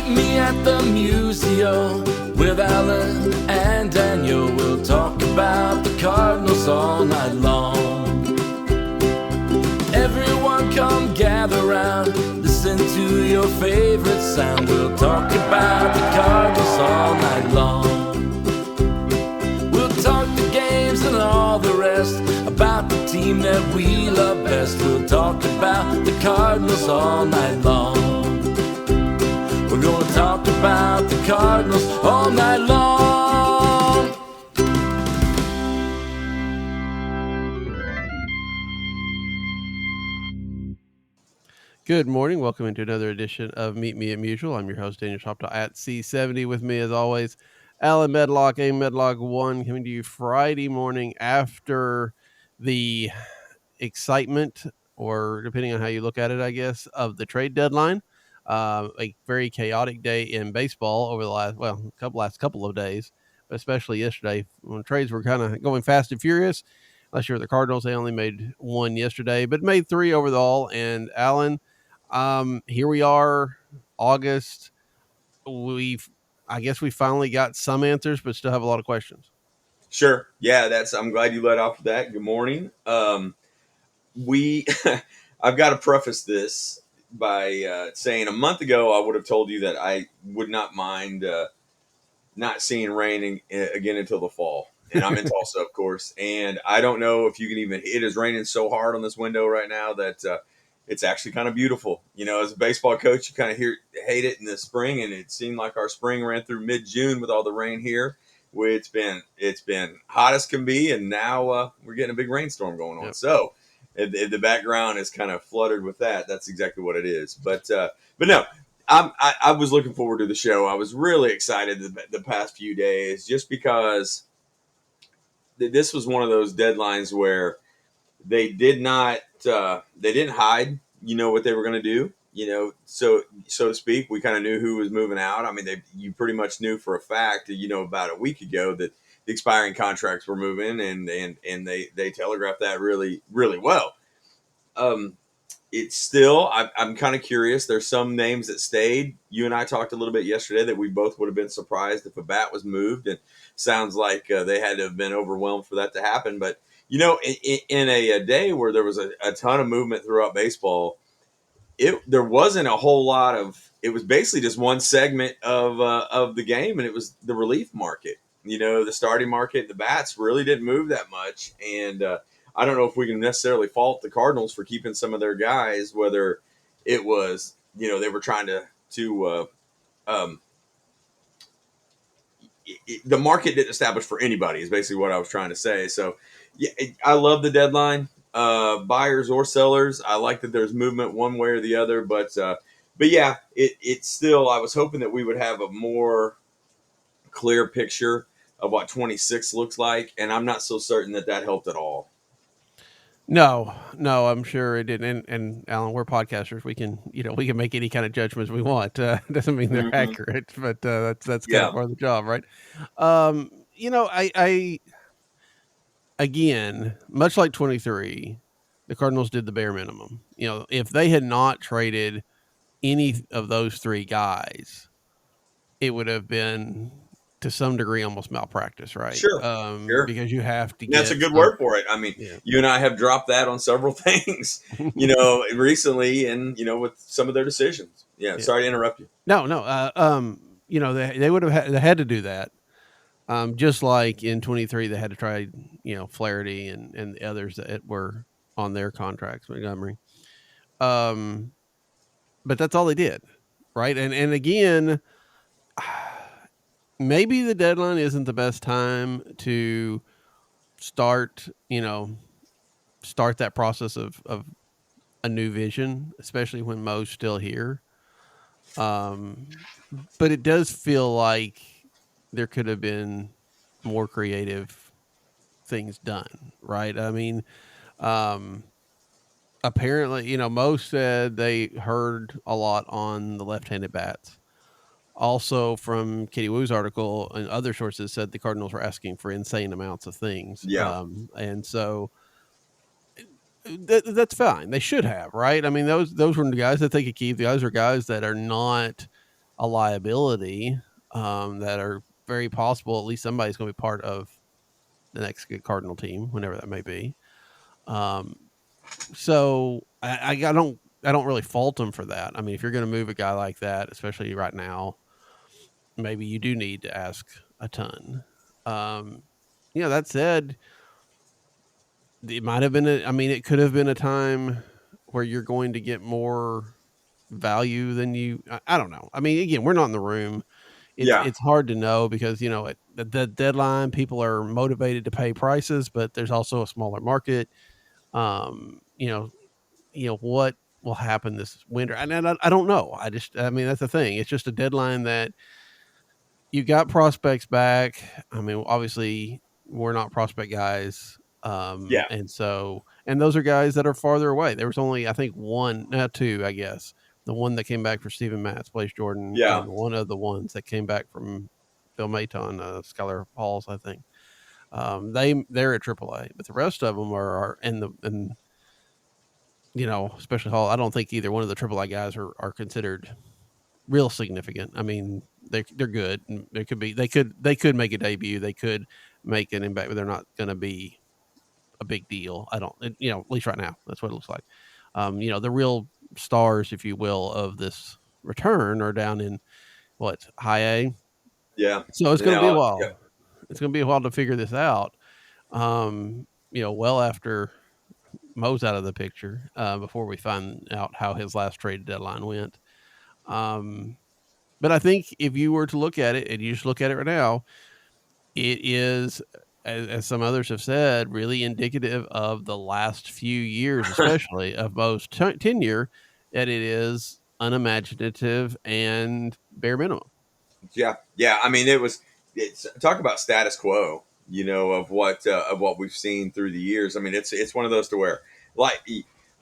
Meet me at the Musial with Alan and Daniel. We'll talk about the Cardinals all night long. Everyone come gather round, listen to your favorite sound. We'll talk about the Cardinals all night long. We'll talk the games and all the rest, about the team that we love best. We'll talk about the Cardinals all night long. We're gonna talk about the Cardinals all night long. Good morning. Welcome into another edition of Meet Me at Musial. I'm your host, Daniel Shoptaw at C70. With me, as always, Alan Medlock, A Medlock 1, coming to you Friday morning after the excitement, or depending on how you look at it, I guess, of the trade deadline. A very chaotic day in baseball over the last couple of days, but especially yesterday when trades were kind of going fast and furious. Unless you're the Cardinals, they only made one yesterday, but made three overall. And Alan, here we are, August. I guess we finally got some answers, but still have a lot of questions. Sure. Yeah, I'm glad you led off with that. Good morning. We I've got to preface this by saying a month ago I would have told you that I would not mind not seeing rain again until the fall. And I'm in Tulsa, of course. And I don't know if you can even. It is raining so hard on this window right now that it's actually kind of beautiful. You know, as a baseball coach, you kind of hate it in the spring, and it seemed like our spring ran through mid-June with all the rain here. It's been hot as can be, and now we're getting a big rainstorm going on. Yep. So the background is kind of flooded with that. That's exactly what it is. But no, I was looking forward to the show. I was really excited the past few days just because this was one of those deadlines where they didn't hide, what they were going to do, so to speak. We kind of knew who was moving out. I mean, you pretty much knew for a fact, about a week ago that the expiring contracts were moving, and they telegraphed that really, really well. It's still, I'm kind of curious. There's some names that stayed. You and I talked a little bit yesterday that we both would have been surprised if a bat was moved, and sounds like they had to have been overwhelmed for that to happen. But in a day where there was a ton of movement throughout baseball, there wasn't a whole lot of. It was basically just one segment of the game, and it was the relief market. The starting market, the bats really didn't move that much, and I don't know if we can necessarily fault the Cardinals for keeping some of their guys, whether it was, they were trying to the market didn't establish for anybody is basically what I was trying to say. So yeah, I love the deadline, buyers or sellers. I like that there's movement one way or the other, but yeah, it's still, I was hoping that we would have a more clear picture of what 26 looks like. And I'm not so certain that helped at all. No, I'm sure it didn't. And Alan, we're podcasters. We can make any kind of judgments we want. Doesn't mean they're accurate, but that's kind of part of the job, right? I again, much like 23, the Cardinals did the bare minimum. If they had not traded any of those three guys, it would have been to some degree almost malpractice, right? Sure. Because you have to. That's a good word for it. I mean, You and I have dropped that on several things, recently, and with some of their decisions. Yeah. Sorry to interrupt you. No. They would have they had to do that. Just like in 23, they had to try, Flaherty and the others that were on their contracts, Montgomery. But that's all they did, right? And again, maybe the deadline isn't the best time to start that process of a new vision, especially when Mo's still here. But it does feel like there could have been more creative things done, right? I mean, apparently, Mo said they heard a lot on the left-handed bats. Also, from Katie Woo's article and other sources, said the Cardinals were asking for insane amounts of things. Yeah. And so that's fine. They should have, right? I mean, those were the guys that they could keep. The guys are guys that are not a liability that are very possible. At least somebody's going to be part of the next good Cardinal team, whenever that may be. Um, so I don't really fault them for that. I mean, if you're going to move a guy like that, especially right now, maybe you do need to ask a ton. Um, that said, it might have been I mean, it could have been a time where you're going to get more value than I don't know. I mean, again, we're not in the room. Yeah, It's hard to know because, at the deadline, people are motivated to pay prices, but there's also a smaller market. Um, you know, what will happen this winter? And I don't know. I mean, that's the thing. It's just a deadline that you got prospects back. I mean, obviously, we're not prospect guys. yeah, And those are guys that are farther away. There was only, I think, one, two, I guess. The one that came back for Stephen Matz, Blaze Jordan, yeah, and one of the ones that came back from Phil Maton, Skylar Halls, I think. They're at AAA, but the rest of them are especially Hall. I don't think either one of the AAA guys are considered real significant. I mean, they're good. And they could make a debut. They could make an impact, but they're not going to be a big deal. I don't, at least right now, that's what it looks like. The real stars, if you will, of this return are down in what, high A. yeah. So it's going to be a Now, yeah, while. It's going to be a while to figure this out. Well after Mo's out of the picture, before we find out how his last trade deadline went. Um, but I think if you were to look at it, and you just look at it right now, it is, as some others have said, really indicative of the last few years, especially of Mo's tenure, that it is unimaginative and bare minimum. yeah, yeah. I mean, it's talk about status quo. Of what we've seen through the years. I mean, it's one of those to where, like,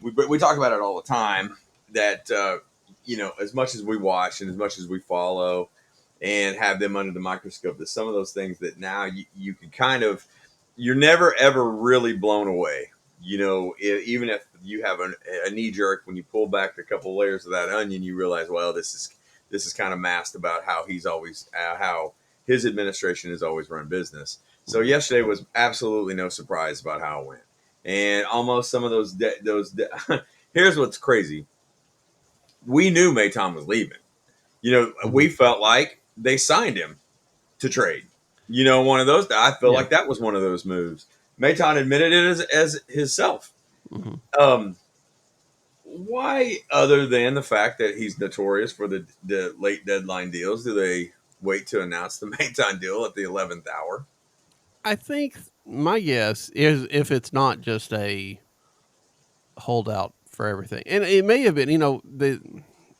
we talk about it all the time that as much as we watch and as much as we follow and have them under the microscope, there's some of those things that now you can kind of, you're never ever really blown away. Even if you have a knee jerk, when you pull back a couple layers of that onion, you realize, well, this is kind of masked about how his administration has always run business. So yesterday was absolutely no surprise about how it went, and almost some of here's what's crazy: we knew Mayton was leaving. Mhm. We felt like they signed him to trade. One of those. I feel Yeah. like that was one of those moves. Mayton admitted it as himself. Hmm. Um, why, other than the fact that he's notorious for the late deadline deals, do they wait to announce the Mayton deal at the 11th hour? I think my guess is if it's not just a holdout for everything, and it may have been, the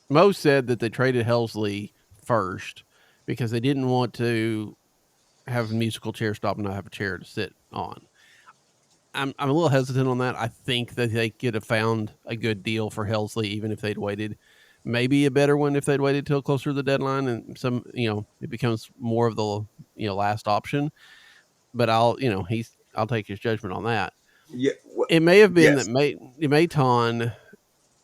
Mo said that they traded Helsley first because they didn't want to have a musical chair stop and not have a chair to sit on. I'm a little hesitant on that. I think that they could have found a good deal for Helsley even if they'd waited. Maybe a better one if they'd waited till closer to the deadline and it becomes more of the last option. But I'll take his judgment on that. Yeah. It may have been that Yes. Maton,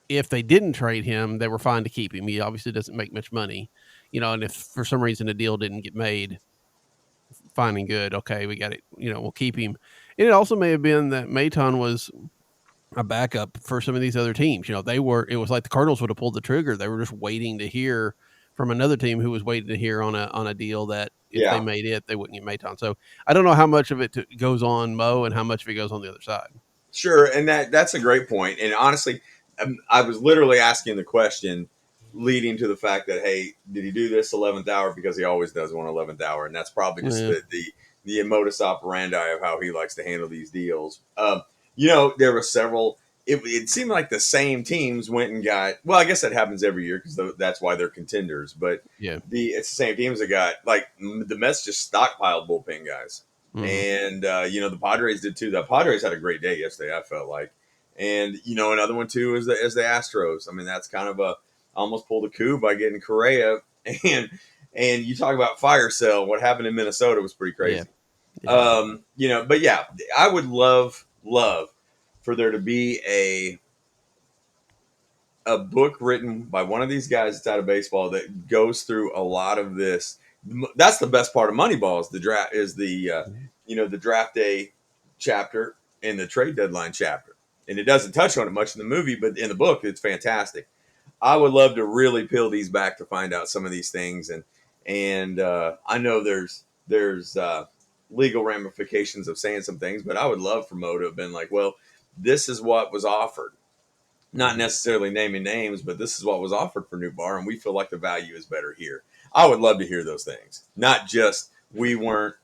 if they didn't trade him, they were fine to keep him. He obviously doesn't make much money, and if for some reason a deal didn't get made, fine and good. Okay, we got it. We'll keep him. And it also may have been that Maton was a backup for some of these other teams. It was like the Cardinals would have pulled the trigger. They were just waiting to hear from another team who was waiting to hear on a deal that if they Yeah. made it, they wouldn't get Maton. So I don't know how much of it goes on Mo and how much of it goes on the other side. Sure. And that's a great point. And honestly, I was literally asking the question leading to the fact that, hey, did he do this 11th hour because he always does one 11th hour, and that's probably just Yeah, the modus operandi of how he likes to handle these deals. There were several. It seemed like the same teams went and got. Well, I guess that happens every year because that's why they're contenders. But yeah. it's the same teams that got, like, the Mets just stockpiled bullpen guys, Hmm. and the Padres did too. The Padres had a great day yesterday, I felt like, and another one too is the Astros. I mean, that's kind of a almost pulled a coup by getting Correa, and you talk about fire sale. What happened in Minnesota was pretty Yeah, crazy. yeah. But yeah, I would love for there to be a book written by one of these guys that's out of baseball that goes through a lot of this. That's the best part of Moneyball is the draft is the the draft day chapter and the trade deadline chapter, and it doesn't touch on it much in the movie, but in the book it's fantastic. I would love to really peel these back to find out some of these things, and I know there's legal ramifications of saying some things, but I would love for Mo to have been like, well, this is what was offered, not necessarily naming names, but this is what was offered for New Bar, and we feel like the value is better here. I would love to hear those things, not just we were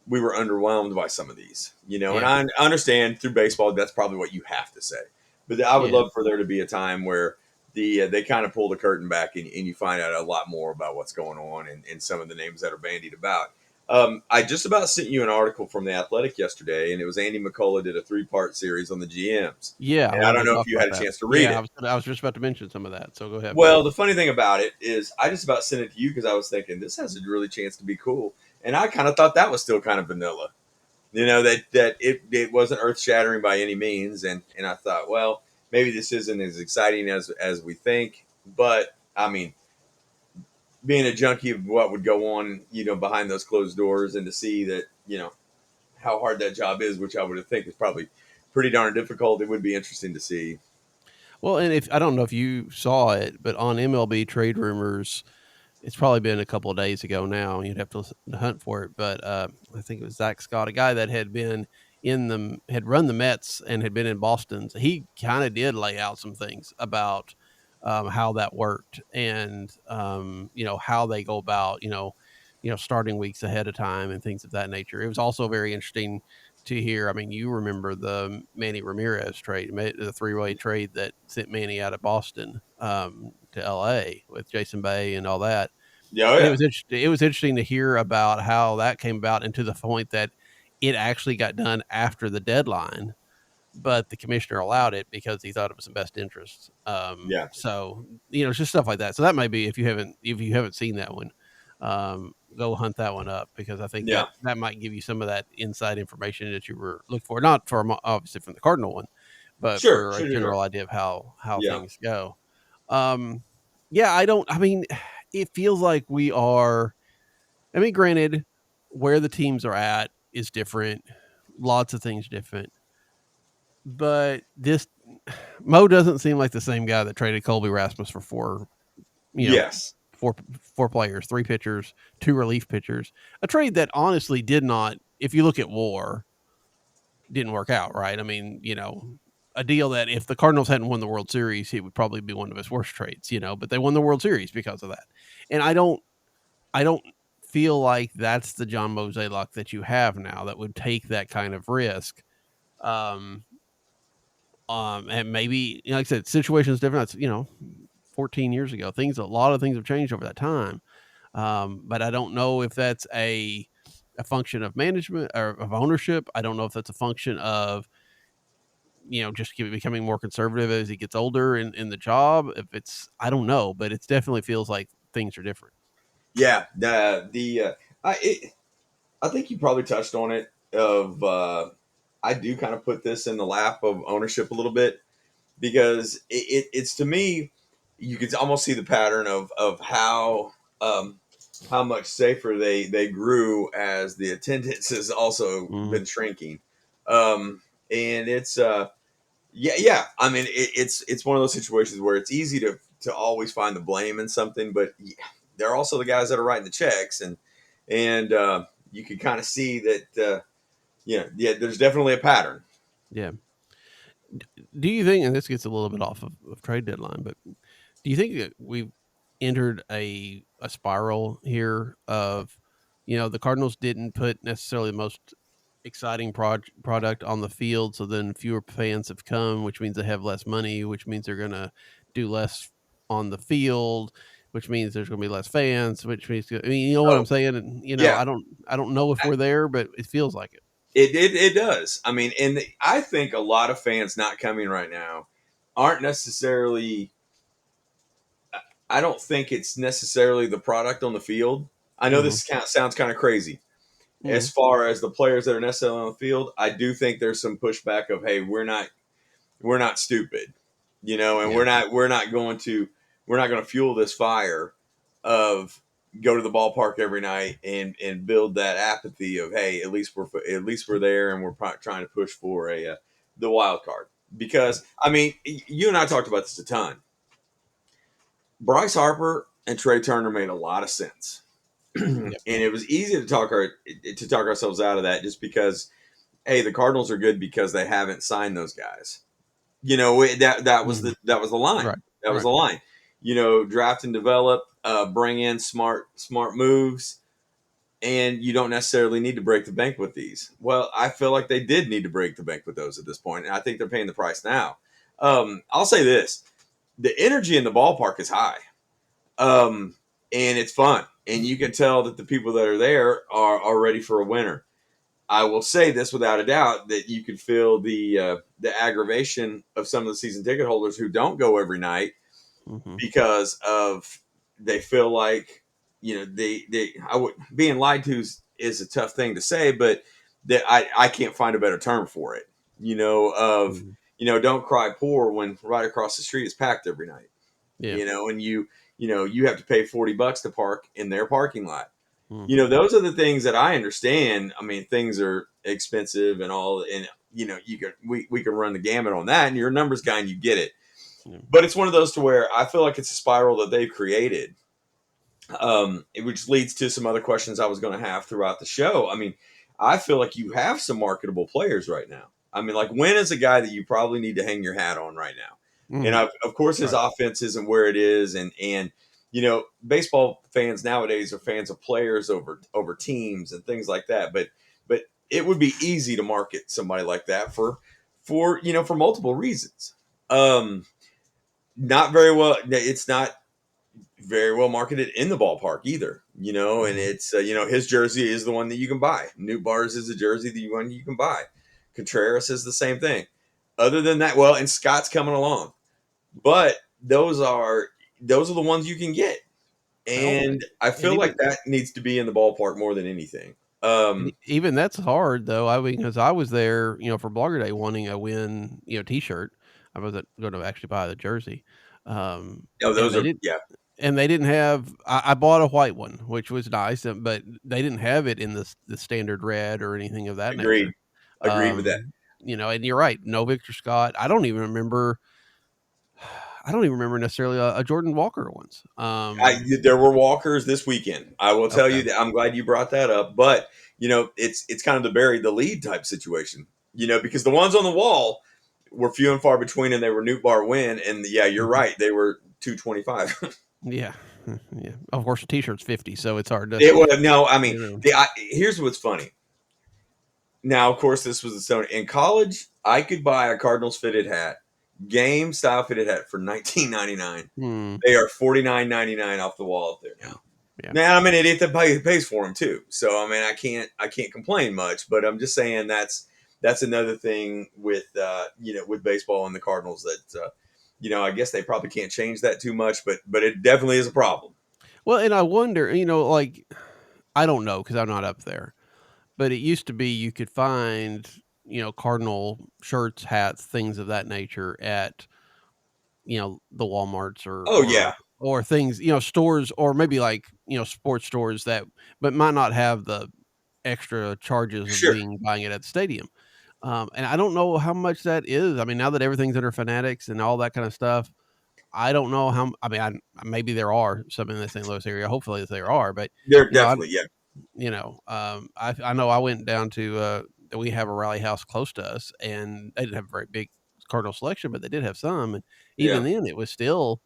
underwhelmed by some of these, Yeah. and I understand through baseball that's probably what you have to say, but I would Yeah. love for there to be a time where they kind of pull the curtain back and you find out a lot more about what's going on and some of the names that are bandied about. I just about sent you an article from The Athletic yesterday, and it was Andy McCullough did a 3-part series on the GMs. Yeah, I And I wanted don't to know if talk you about had a that. chance to read Yeah, it. I was just about to mention some of that, so go ahead. Well, the funny thing about it is I just about sent it to you because I was thinking this has a really chance to be cool. And I kind of thought that was still kind of vanilla. That it wasn't earth shattering by any means. And I thought, well, maybe this isn't as exciting as we think. But I mean, being a junkie of what would go on, behind those closed doors, and to see that, how hard that job is, which I would think is probably pretty darn difficult. It would be interesting to see. Well, and if I don't know if you saw it, but on MLB Trade Rumors, it's probably been a couple of days ago now. You'd have to hunt for it, but I think it was Zach Scott, a guy that had been had run the Mets and had been in Boston. So he kind of did lay out some things about how that worked and how they go about starting weeks ahead of time and things of that nature. It was also very interesting to hear. I mean, you remember the Manny Ramirez trade, the 3-way trade that sent Manny out of Boston to LA with Jason Bay and all that. Yeah, oh, And yeah. it was interesting to hear about how that came about, and to the point that it actually got done after the deadline, but the commissioner allowed it because he thought it was in best interest. Yeah. So it's just stuff like that. So that might be, if you haven't seen that one, go hunt that one up, because I think Yeah. that might give you some of that inside information that you were looking for, not from obviously from the Cardinal one, but Sure. for a Sure. Sure. general idea of how Yeah. things go. Yeah, I mean, it feels like we are. I mean, granted, where the teams are at is different. Lots of things different. But this Mo doesn't seem like the same guy that traded Colby Rasmus for you know, Yes. four players, 3 pitchers, 2 relief pitchers. A trade that honestly did not, if you look at WAR, didn't work out, right? I mean, a deal that if the Cardinals hadn't won the World Series, it would probably be one of his worst trades, but they won the World Series because of that. And I don't feel like that's the John Mozeliak that you have now that would take that kind of risk. Um, and maybe, like I said, situation's different. That's 14 years ago. A lot of things have changed over that time. But I don't know if that's a function of management or of ownership. I don't know if that's a function of just becoming more conservative as he gets older in the job. I don't know, but it definitely feels like things are different. Yeah. I think you probably touched on it. I do kind of put this in the lap of ownership a little bit, because it's to me, you can almost see the pattern of how much safer they grew as the attendance has also Mhm. been shrinking. And it's yeah. I mean, it's one of those situations where it's easy to always find the blame in something, but they're also the guys that are writing the checks, and you can kind of see that yeah, there's definitely a pattern. Yeah. Do you think, and this gets a little bit off of trade deadline, but do you think that we've entered a spiral here of, the Cardinals didn't put necessarily the most exciting product on the field, so then fewer fans have come, which means they have less money, which means they're going to do less on the field, which means there's going to be less fans, which means, I mean, you know what I'm Oh saying? And, yeah, I don't know if we're there, but it feels like it. it does. I mean, and I think a lot of fans not coming right now aren't necessarily. I don't think it's necessarily the product on the field. I know Hmm. this sounds kind of crazy. As Hmm. far as the players that are necessarily on the field, I do think there's some pushback of, hey, we're not stupid. and Yeah. we're not going to fuel this fire of go to the ballpark every night and build that apathy of, hey, at least we're there and we're trying to push for the wild card. Because I mean, you and I talked about this a ton. Bryce Harper and Trey Turner made a lot of sense, and Yep. it was easy to talk ourselves out of that just because, hey, the Cardinals are good because they haven't signed those guys. That was Mhm. the line. Right. That was Right. the line. Draft and develop, bring in smart moves, and you don't necessarily need to break the bank with these. Well, I feel like they did need to break the bank with those at this point, and I think they're paying the price now. I'll say this: the energy in the ballpark is high, and it's fun, and you can tell that the people that are there are ready for a winner. I will say this without a doubt that you could feel the aggravation of some of the season ticket holders who don't go every night Hmm. because of they feel like they I would being lied to is a tough thing to say, but that I can't find a better term for it. Of Hmm. don't cry poor when right across the street is packed every night. Yeah. And you have to pay $40 to park in their parking lot. Hmm. Those are the things that I understand. I mean, things are expensive and all, and we can run the gamut on that. And you're a numbers guy, and you get it. Yeah. But it's one of those to where I feel like it's a spiral that they've created, which leads to some other questions I was going to have throughout the show. I mean, I feel like you have some marketable players right now. I mean, like Wynn is a guy that you probably need to hang your hat on right now. And Hmm. of course, his Right. offense isn't where it is, and baseball fans nowadays are fans of players over teams and things like that. But it would be easy to market somebody like that for multiple reasons. Um, not very well. It's not very well marketed in the ballpark either. And Hmm. it's his jersey is the one that you can buy. Newt Bars is the jersey one you can buy. Contreras is the same thing. Other than that, well, and Scott's coming along, but those are the ones you can get, Well, and I and feel like even that needs to be in the ballpark more than anything. Um, even that's hard though. I mean, because I was there, for Blogger Day wanting a Win, T-shirt. I wasn't going to actually buy the jersey, and those they are did. yeah, And they didn't have. I bought a white one, which was nice, but they didn't have it in the standard red or anything of that agreed, nature. agreed with that. And you're right. No Victor Scott. I don't even remember. I don't even remember necessarily a Jordan Walker once. There were walkers this weekend. I will tell Okay. you that. I'm glad you brought that up. But it's kind of the bury the lead type situation. Because the ones on the wall were few and far between, and they were Newt Bar win. And yeah, you're Mhm. right. They were 225. Yeah. Yeah. Of course, the T-shirt's 50, so it's hard to. It was no. I mean, You know. here's what's funny. Now, of course, this was the Sony. In college, I could buy a Cardinals fitted hat, game style fitted hat for 19.99. Hmm. They are 49.99 off the wall up there Yeah. now. Yeah. Now I'm an idiot that pays for them too. So I mean, I can't complain much. But I'm just saying that's another thing with with baseball and the Cardinals that I guess they probably can't change that too much, but it definitely is a problem. Well, and I wonder, like I don't know because I'm not up there, but it used to be you could find, Cardinal shirts, hats, things of that nature at, the Walmarts or Oh or yeah, or things, stores or maybe like, sports stores that but might not have the extra charges of sure. buying it at the stadium. And I don't know how much that is. I mean, now that everything's under Fanatics and all that kind of stuff, I don't know I mean, maybe there are some in the St. Louis area. Hopefully there are, but They're I definitely yeah. I know I went down to, we have a rally house close to us, and they didn't have a very big Cardinal selection, but they did have some, and even Yeah. then, it was still,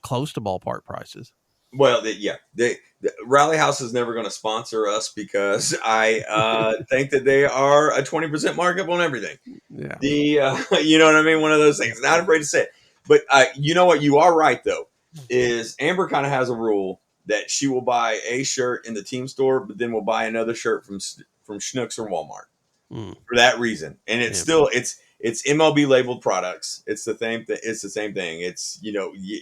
close to ballpark prices. Well, the Rally House is never going to sponsor us because I think that they are a 20% markup on everything. Yeah. The you know what I mean? One of those things. Not afraid to say it. But you know what? You are right though. Is Amber kind of has a rule that she will buy a shirt in the team store, but then will buy another shirt from Schnucks or Walmart Mm, for that reason. And it's yeah, still it's MLB labeled products. It's the same thing. It's the same thing. It's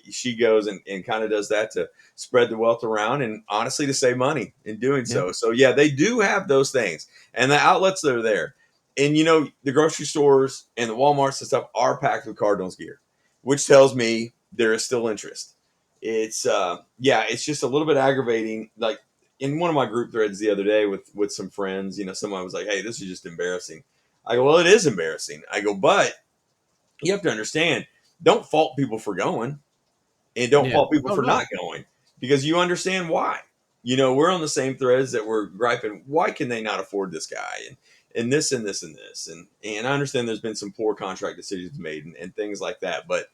she goes and kind of does that to spread the wealth around and honestly to save money in doing yeah, so. So yeah, they do have those things and the outlets that are there. And the grocery stores and the Walmarts and stuff are packed with Cardinals gear. which tells me there is still interest. It's it's just a little bit aggravating. Like in one of my group threads the other day with some friends, someone was like, "Hey, this is just embarrassing." I go, "Well, it is embarrassing." I go, "But you have to understand, don't fault people for going, and don't Yeah. fault people Oh for no. not going, because you understand why." We're on the same threads that we're griping. Why can they not afford this guy, and this and this and this, and I understand there's been some poor contract decisions made and things like that, but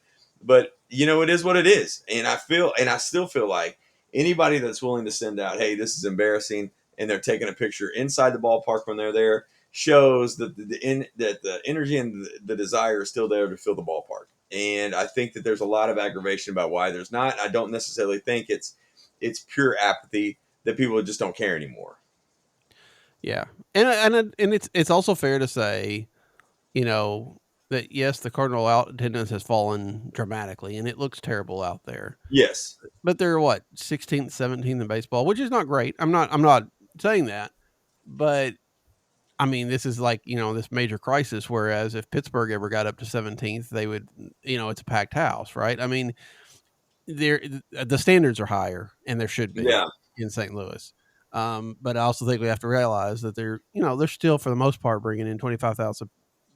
it is what it is, and I still feel like anybody that's willing to send out, "Hey, this is embarrassing," and they're taking a picture inside the ballpark when they're there, shows that the energy and the desire is still there to fill the ballpark. And I think that there's a lot of aggravation about why there's not. I don't necessarily think it's pure apathy, that people just don't care anymore. Yeah. And it's also fair to say, you know, that yes, the Cardinal out attendance has fallen dramatically and it looks terrible out there. Yes, But they're what, 16th, 17th in baseball, which is not great. I'm not saying that. But I mean, this is like, this major crisis. Whereas if Pittsburgh ever got up to 17th, they would, it's a packed house, right? I mean, the standards are higher, and there should be yeah, in St. Louis. But I also think we have to realize that they're still for the most part bringing in 25,000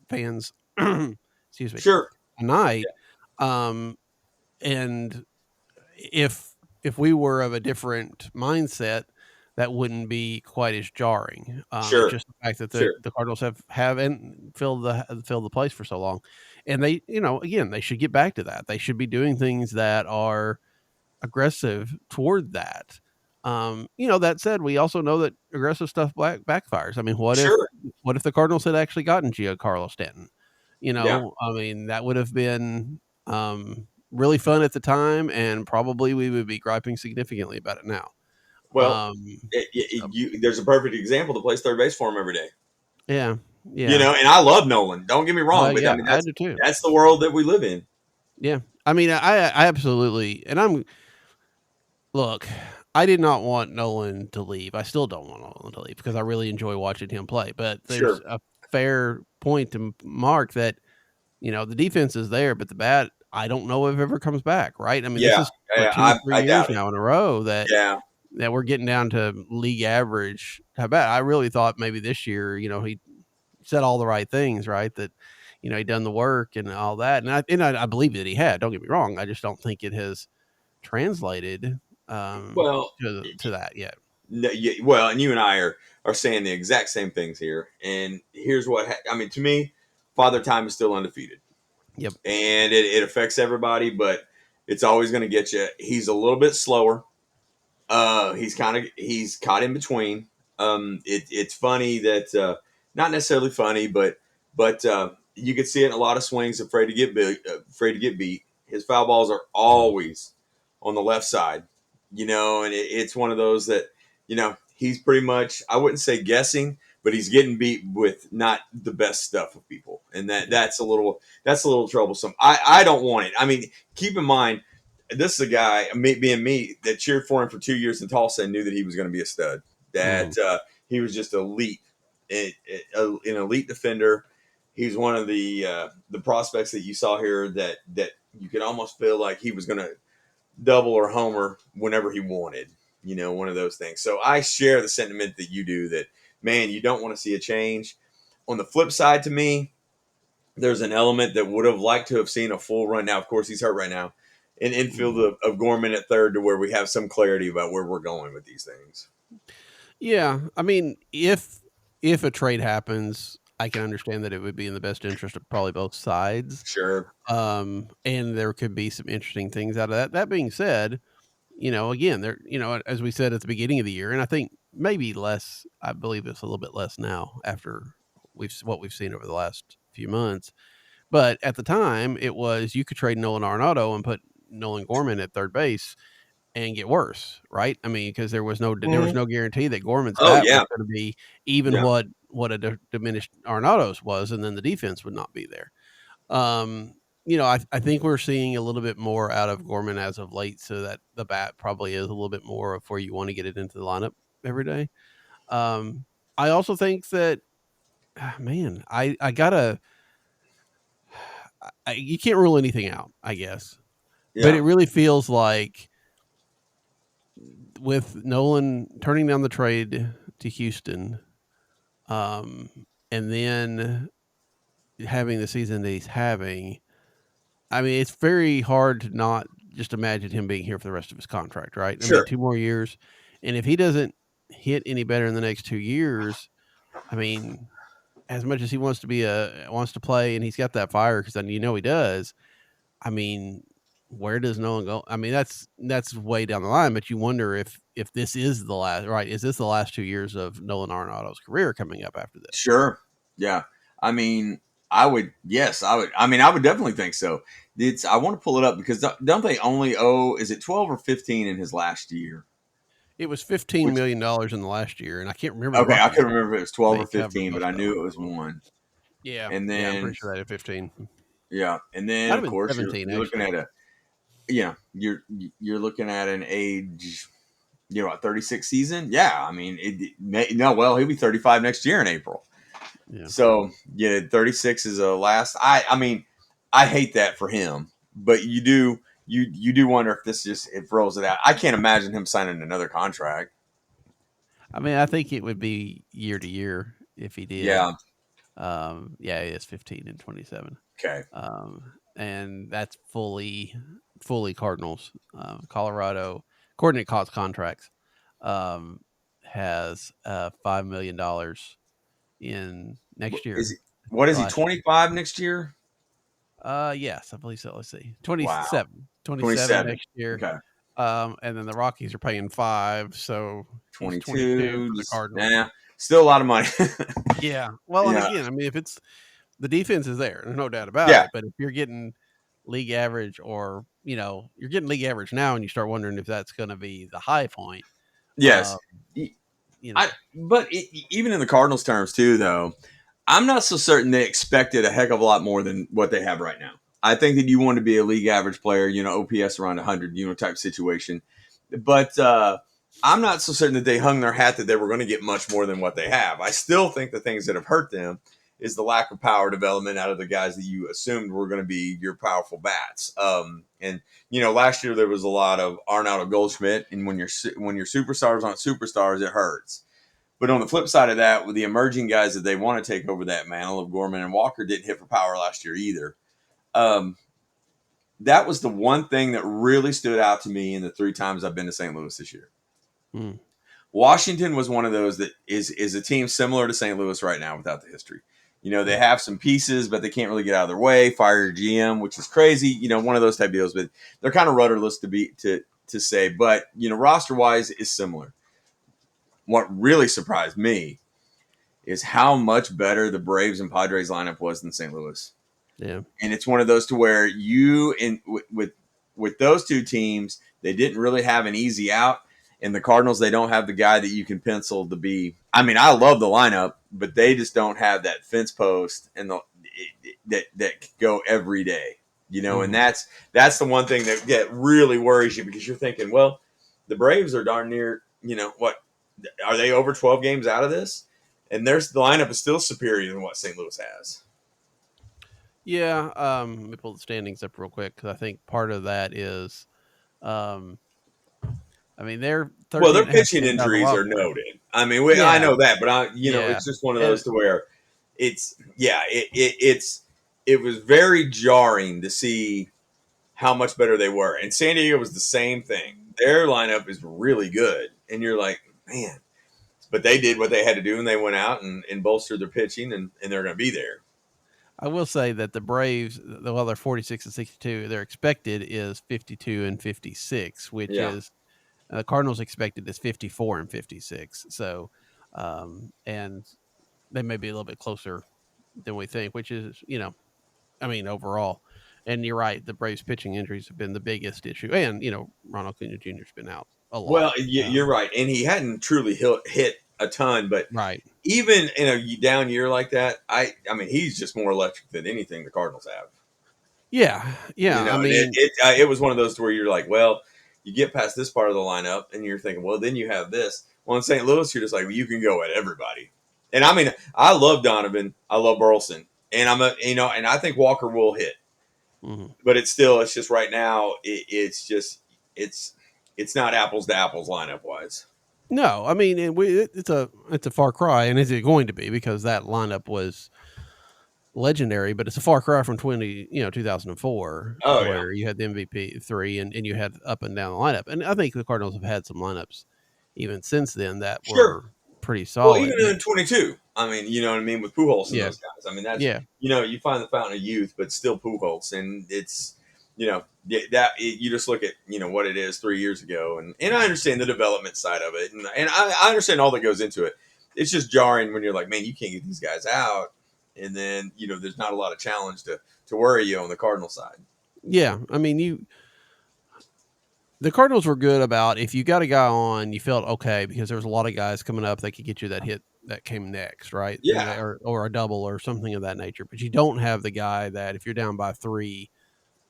fans, excuse me, sure, a night. Um, and if we were of a different mindset, that wouldn't be quite as jarring. It's sure, just the fact that the sure, the Cardinals haven't filled the place for so long, and they, again, they should get back to that. They should be doing things that are aggressive toward that. That said, we also know that aggressive stuff backfires. I mean, sure, what if the Cardinals had actually gotten Giancarlo Stanton? yeah. I mean, that would have been really fun at the time, and probably we would be griping significantly about it now. Well, Um, so, there's a perfect example that plays third base for him every day. yeah, yeah, And I love Nolan. Don't get me wrong, but I yeah, mean I that's do too. that's the world that we live in. Yeah, I mean, I absolutely, and look, I did not want Nolan to leave. I still don't want Nolan to leave because I really enjoy watching him play. But there's Sure. a fair point to mark that, the defense is there, but the bat, I don't know if it ever comes back, right? I mean, this Yeah, is for yeah, 2, 3 I years doubt it. now in a row that Yeah. we're getting down to league average. How about I really thought maybe this year, he said all the right things, right? That, he'd done the work and all that. And I believe that he had. Don't get me wrong. I just don't think it has translated Well, to that yet. no, well, and you and I are saying the exact same things here. And here's what I mean. To me, Father Time is still undefeated, Yep. and it affects everybody, but it's always going to get you. He's a little bit slower. He's caught in between. It's funny that not necessarily funny, but you could see it in a lot of swings. Afraid to get beat. His foul balls are always on the left side, and it's one of those that he's pretty much, I wouldn't say guessing, but he's getting beat with not the best stuff of people, and that's a little troublesome. I don't want it. I mean, keep in mind, this is a guy, being me, that cheered for him for 2 years in Tulsa and knew that he was going to be a stud. Mhm. That he was just elite, an elite defender. He's one of the prospects that you saw here that you could almost feel like he was going to double or homer whenever he wanted. One of those things. So I share the sentiment that you do. That, man, you don't want to see a change. On the flip side, to me, there's an element that would have liked to have seen a full run. Now, of course, he's hurt right now. An infield Mhm. of Gorman at third, to where we have some clarity about where we're going with these things. Yeah, I mean, if a trade happens, I can understand that it would be in the best interest of probably both sides. Sure. And there could be some interesting things out of that. That being said, again, there, as we said at the beginning of the year, and I think maybe less, I believe it's a little bit less now after what we've seen over the last few months. But at the time, it was you could trade Nolan Arenado and put Nolan Gorman at third base and get worse, right? I mean, because there was no guarantee that Gorman's Oh bat was yeah, going to be even yeah. what a diminished Arenado's was, and then the defense would not be there. Um, I think we're seeing a little bit more out of Gorman as of late, so that the bat probably is a little bit more of where you want to get it into the lineup every day. Um, I also think that, man, you can't rule anything out, I guess. But Yeah, it really feels like with Nolan turning down the trade to Houston, and then having the season that he's having, I mean, it's very hard to not just imagine him being here for the rest of his contract, right? I mean, sure. 2 more years, and if he doesn't hit any better in the next 2 years, I mean, as much as he wants to play and he's got that fire because then he does. I mean, where does Nolan go? I mean, that's way down the line, but you wonder if this is the last, right? Is this the last 2 years of Nolan Arenado's career coming up after this? Sure. Yeah. I mean, I would. Yes, I would. I mean, I would definitely think so. I want to pull it up because don't they only owe? Is it 12 or 15 in his last year? It was $15 Which million in the last year, and I can't remember the okay, I Rockies. couldn't remember if it was 12 They or covered 15, but most I of knew them. it was one. Yeah, And yeah, I'm then pretty sure they had 15. yeah, and then Might have of been course 17 you're looking actually. at you're looking at an age, 36 season. Yeah, I mean well, he'll be 35 next year in April. Yeah. So 36 is a last. I mean, I hate that for him, but you do wonder if this just it rolls it out. I can't imagine him signing another contract. I mean, I think it would be year to year if he did. Yeah. Yeah, he is 15 and 27. Okay. And that's fully Cardinals. Colorado, according to cost contracts, has $5 million in next Is year. he? What is he? Last 25 next year? yes, I believe so. Let's see, Wow. 27 27. next year. Okay. And then the Rockies are paying 5, so he's 22 22. for the Just, Cardinals. still a lot of money. Yeah. Well, and Yeah. again, I mean, if it's the defense is there, there's no doubt about Yeah. it. But if you're getting league average, or you're getting league average now, and you start wondering if that's going to be the high point. Yes. Uh, you know, But even in the Cardinals terms too, though, I'm not so certain they expected a heck of a lot more than what they have right now. I think that you want to be a league average player, OPS around 100, type situation. But I'm not so certain that they hung their hat that they were going to get much more than what they have. I still think the things that have hurt them is the lack of power development out of the guys that you assumed were going to be your powerful bats. And last year there was a lot of Arnaldo Goldschmidt, and when your superstars aren't superstars, it hurts. But on the flip side of that, with the emerging guys that they want to take over that mantle of Gorman and Walker didn't hit for power last year either. That was the one thing that really stood out to me in the 3 times I've been to St. Louis this year. Washington was one of those that is a team similar to St. Louis right now without the history. They have some pieces, but they can't really get out of their way. Fire your GM, which is crazy. One of those type deals, but they're kind of rudderless to say. But roster wise is similar. What really surprised me is how much better the Braves and Padres lineup was than St. Louis. yeah. And it's one of those to where with those two teams, they didn't really have an easy out. And the Cardinals, they don't have the guy that you can pencil to be. I mean, I love the lineup, but they just don't have that fence post and that could go every day. And that's the one thing that really worries you, because you're thinking, well, the Braves are darn near, what are they, over 12 games out of this? And the lineup is still superior than what St. Louis has. Yeah. Let me pull the standings up real quick, because I think part of that is, I mean, they're Their 13 pitching out of the injuries wild are card. noted. I mean, I Yeah. know that, but Yeah. it's just one of And those to where it was very jarring to see how much better they were. And San Diego was the same thing. Their lineup is really good, and you're like, man. But they did what they had to do, and they went out and bolstered their pitching, and they're going to be there. I will say that the Braves, while they're 46 and 62, their expected is 52 and 56, which Yeah. is the Cardinals expected is 54 and 56. So, and they may be a little bit closer than we think, which is, I mean, overall. And you're right, the Braves pitching injuries have been the biggest issue. And, Ronald Acuna Jr. has been out a lot. Well, you're right. And he hadn't truly hit a ton, but right. Even in a down year like that, I mean, he's just more electric than anything the Cardinals have. Yeah. Yeah. I mean, it was one of those to where you're like, well, you get past this part of the lineup and you're thinking, well, then you have this. Well, in St. Louis, you're just like, well, you can go at everybody. And I mean, I love Donovan. I love Burleson. And and I think Walker will hit. Mhm. But it's just right now. It's it's not apples to apples lineup wise. No, I mean, it's a far cry, and is it going to be because that lineup was legendary, but it's a far cry from 2004, Oh yeah, where you had the MVP 3 and you had up and down the lineup. And I think the Cardinals have had some lineups even since then that sure. were pretty Well, even solid. But in 22, I mean, you know what I mean with Pujols and yeah, those guys. I mean, that's yeah, you find the fountain of youth, but still Pujols, and it's you just look at what it is 3 years ago, and I understand the development side of it, and I understand all that goes into it. It's just jarring when you're like, man, you can't get these guys out, and then there's not a lot of challenge to worry you on the Cardinal side. yeah. I mean, the Cardinals were good about if you got a guy on, you felt okay because there was a lot of guys coming up that could get you that hit that came next, right? Yeah, Or a double or something of that nature. But you don't have the guy that if you're down by 3,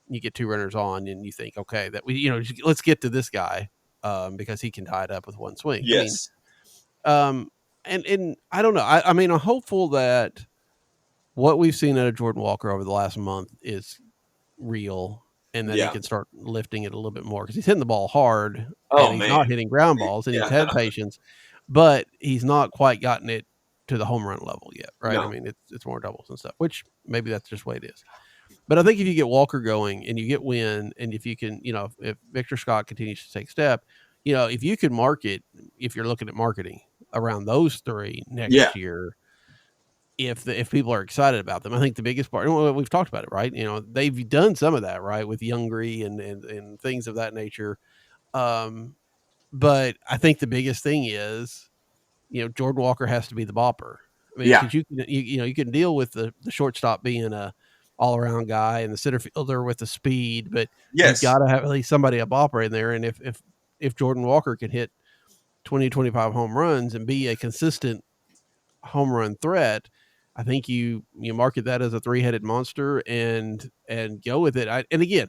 you get 2 runners on and you think, okay, that let's get to this guy because he can tie it up with one swing. I mean, yes, um, and I don't know. I mean, I'm hopeful that what we've seen out of Jordan Walker over the last month is real and that he yeah. can start lifting it a little bit more because he's hitting the ball hard and Oh he's man, not hitting ground balls and he's yeah, had patience, but he's not quite gotten it to the home run level yet, right? I no, mean, it's more doubles and stuff, which maybe that's just the way it is. But I think if you get Walker going and you get Wynn, and if you can, if Victor Scott continues to take step, if you can market, if you're looking at marketing around those 3 yeah, next year, if people are excited about them, I think the biggest part, well, we've talked about it, right? They've done some of that, right, with Youngry and things of that nature. Um, but I think the biggest thing is, Jordan Walker has to be the bopper. I mean, yeah, because you can deal with the shortstop being a all around guy and the center fielder with the speed, but you've yes. got to have at least somebody a bopper in there. And if Jordan Walker can hit 20-25 home runs and be a consistent home run threat, I think you market that as a 3-headed monster and go with it. And again,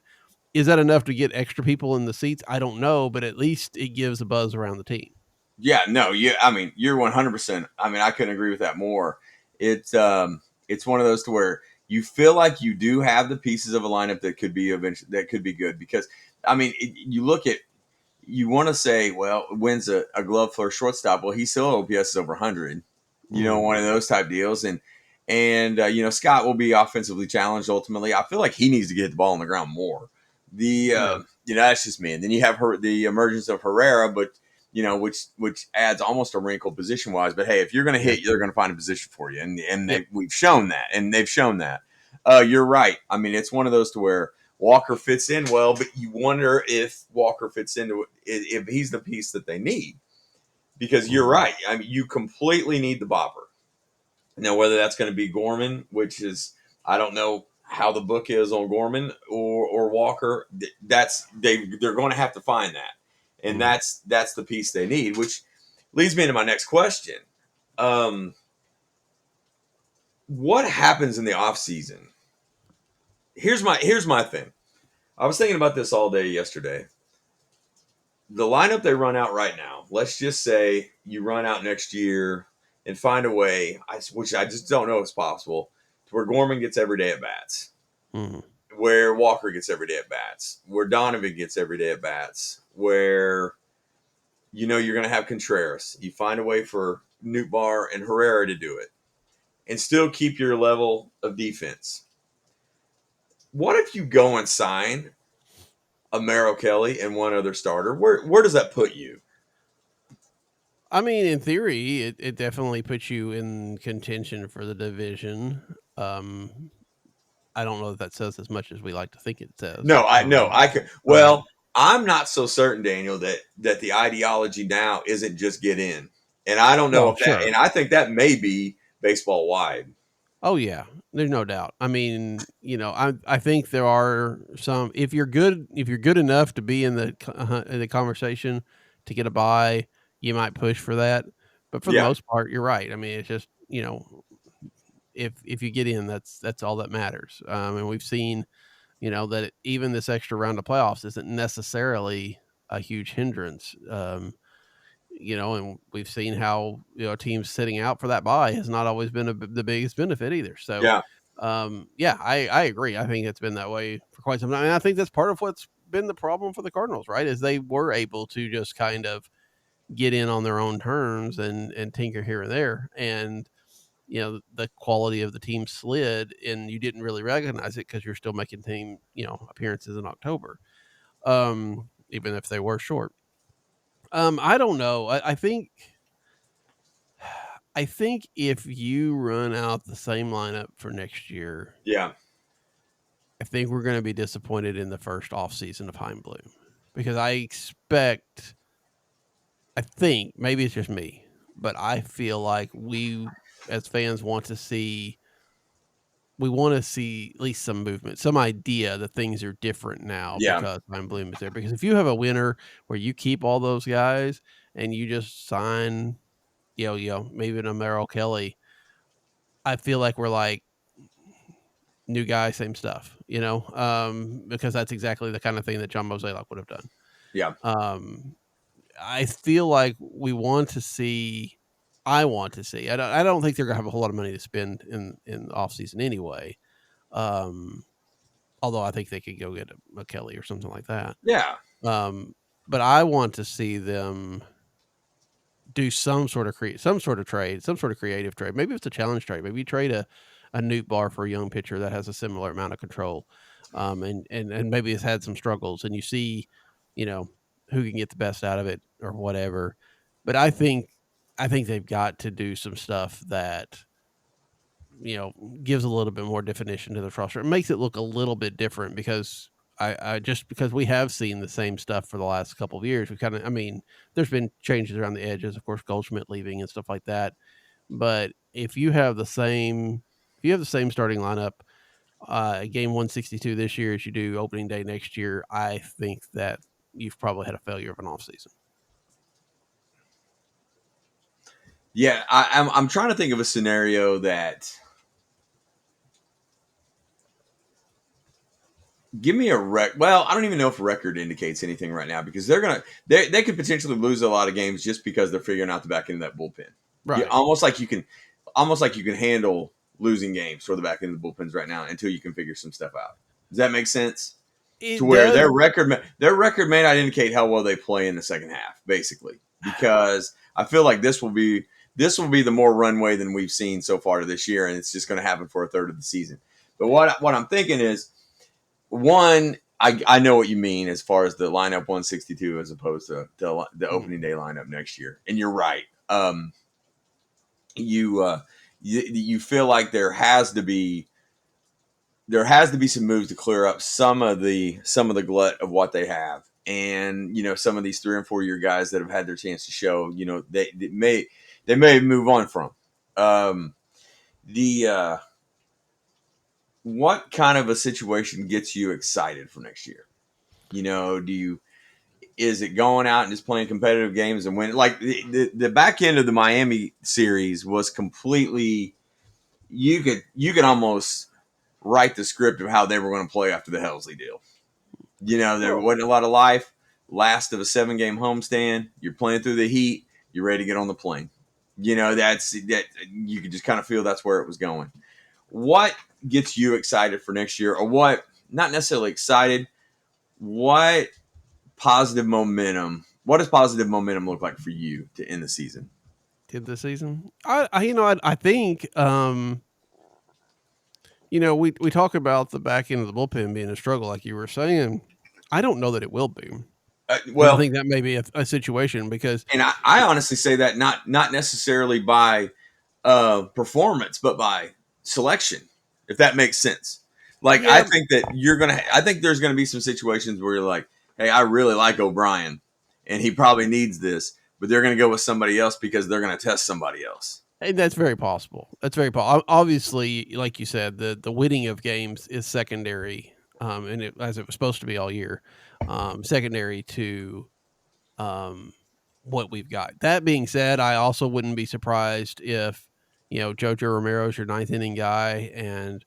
is that enough to get extra people in the seats? I don't know, but at least it gives a buzz around the team. Yeah, no, I mean, you're 100%. I mean, I couldn't agree with that more. It's one of those to where you feel like you do have the pieces of a lineup that could be eventually that could be good because I mean, you look at you want to say, well, wins a glove for a shortstop. Well, he still OPS is over 100. Mhm. One of those type deals, and Scott will be offensively challenged ultimately. I feel like he needs to get the ball on the ground more. The Yeah. that's just me. And then you have the emergence of Herrera, but which adds almost a wrinkle position wise. But hey, if you're going to Yeah. hit, they're going to find a position for you, and Yep. we've shown that, and they've shown that. You're right. I mean, it's one of those to where Walker fits in well, but you wonder if Walker fits into if he's the piece that they need. Because you're Mhm. right. I mean, you completely need the bopper. Now, whether that's going to be Gorman, which is I don't know how the book is on Gorman or Walker. They're going to have to find that, and Mhm. that's the piece they need. Which leads me into my next question. Um, what happens in the off season? Here's my thing. I was thinking about this all day yesterday. The lineup they run out right now. Let's just say you run out next year and find a way, which I just don't know if it's possible, to where Gorman gets every day at bats, Mhm. where Walker gets every day at bats, where Donovan gets every day at bats, where you're going to have Contreras. You find a way for Nootbaar and Herrera to do it and still keep your level of defense. What if you go and sign a Merrill Kelly and one other starter? Where does that put you? I mean, in theory, it definitely puts you in contention for the division. I don't know if that says as much as we like to think it says. No, I no, I could. Um, Well, I'm not so certain, Daniel, that the ideology now isn't just get in, and I don't know well, if that, sure. and I think that may be baseball wide. Oh yeah, there's no doubt. I mean, I think there are some. If you're good enough to be in the conversation to get a buy, you might push for that. But for the Yeah, most part, you're right. I mean, it's just if you get in, that's all that matters. And we've seen that even this extra round of playoffs isn't necessarily a huge hindrance. And we've seen how teams sitting out for that bye has not always been the biggest benefit either. So yeah. Yeah, I agree. I think it's been that way for quite some time. And I think that's part of what's been the problem for the Cardinals, right? Is they were able to just kind of get in on their own terms and tinker here and there. And, the quality of the team slid and you didn't really recognize it because you're still making team, appearances in October. Even if they were short. I don't know. I think if you run out the same lineup for next year, Yeah. I think we're going to be disappointed in the first off season of Heim Bloom because I think maybe it's just me, but I feel like we as fans want to see at least some movement, some idea that things are different now Yeah. because Heim Bloom is there. Because if you have a winner where you keep all those guys and you just sign, maybe an Merrill Kelly, I feel like we're like, new guy, same stuff, because that's exactly the kind of thing that John Mozeliak would have done. Yeah. Um, I feel like we want to see. I want to see. I don't think they're gonna have a whole lot of money to spend in the off season anyway. Um, Although I think they could go get a Kelly or something like that. Yeah. Um, but I want to see them do some sort of trade, some sort of creative trade. Maybe it's a challenge trade. Maybe you trade a Newt Bar for a young pitcher that has a similar amount of control, and maybe it's had some struggles, and you see, you know, who can get the best out of it or whatever. But I think they've got to do some stuff that gives a little bit more definition to the roster. It makes it look a little bit different because I just because we have seen the same stuff for the last couple of years. There's been changes around the edges, of course, Goldschmidt leaving and stuff like that. But if you have the same starting lineup, game 162 this year as you do opening day next year, I think that you've probably had a failure of an offseason. Yeah. I'm trying to think of a scenario that. Give me a Well, I don't even know if record indicates anything right now because they could potentially lose a lot of games just because they're figuring out the back end of that bullpen. Right. Almost like you can handle losing games for the back end of the bullpens right now until you can figure some stuff out. Does that make sense? It To where does. their record may not indicate how well they play in the second half, basically, because I feel like this will be the more runway than we've seen so far this year, and it's just going to happen for a third of the season. But what I'm thinking is. One, I know what you mean as far as the lineup 162 as opposed to the opening day lineup next year, and you're right. You feel like there has to be some moves to clear up some of the glut of what they have, and some of these 3 and 4 year guys that have had their chance to show, they may move on from. The What kind of a situation gets you excited for next year? Is it going out and just playing competitive games and winning? Like the back end of the Miami series was completely. You could almost write the script of how they were going to play after the Helsley deal. There wasn't a lot of life. Last of a 7-game homestand. You're playing through the heat. You're ready to get on the plane. That you could just kind of feel that's where it was going. What gets you excited for next year, or what? Not necessarily excited. What positive momentum? What does positive momentum look like for you to end the season? I think we talk about the back end of the bullpen being a struggle, like you were saying. I don't know that it will be. And I Well, think that may be a situation because and I honestly say that not necessarily by performance, but by selection, if that makes sense. Like yeah, I think there's gonna be some situations where you're like, hey, I really like O'Brien, and he probably needs this, but they're gonna go with somebody else because they're gonna test somebody else. and that's very possible. That's very possible. Obviously, like you said, the winning of games is secondary, as it was supposed to be all year, secondary to what we've got. That being said, I also wouldn't be surprised if Jojo Romero is your ninth inning guy and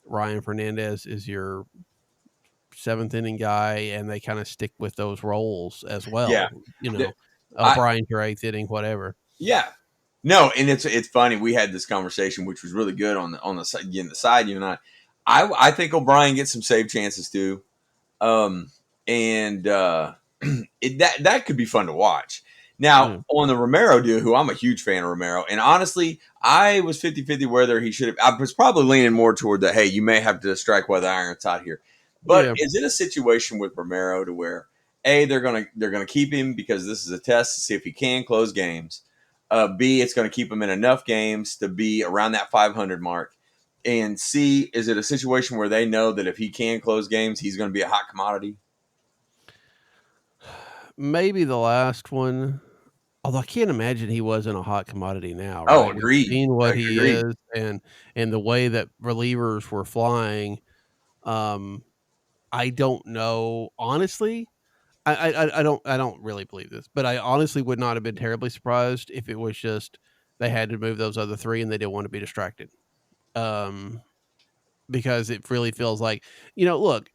Ryan Fernandez is your seventh inning guy, and they kind of stick with those roles as Yeah, well. I Brian's your eighth inning, whatever. yeah No, and it's funny. We had this conversation, which was really good on the side. You and I think O'Brien gets some save chances too, um, and that could be fun to watch. Now Yeah. on the Romero deal, who I'm a huge fan of Romero, and honestly, I was 50-50 whether he should have. I was probably leaning more toward the hey, you may have to strike while the iron's hot here. But Yeah. is it a situation with Romero to where they're gonna keep him because this is a test to see if he can close games. B, it's going to keep him in enough games to be around that 500 mark. And C, is it a situation where they know that if he can close games, he's going to be a hot commodity? Maybe the last one. Although I can't imagine he wasn't a hot commodity now, Oh, right? We've agreed. seen what I he agreed. is and the way that relievers were flying. Um, I don't know. Honestly, I don't really believe this, but I honestly would not have been terribly surprised if it was just they had to move those other three and they didn't want to be distracted. Um, because it really feels like, look,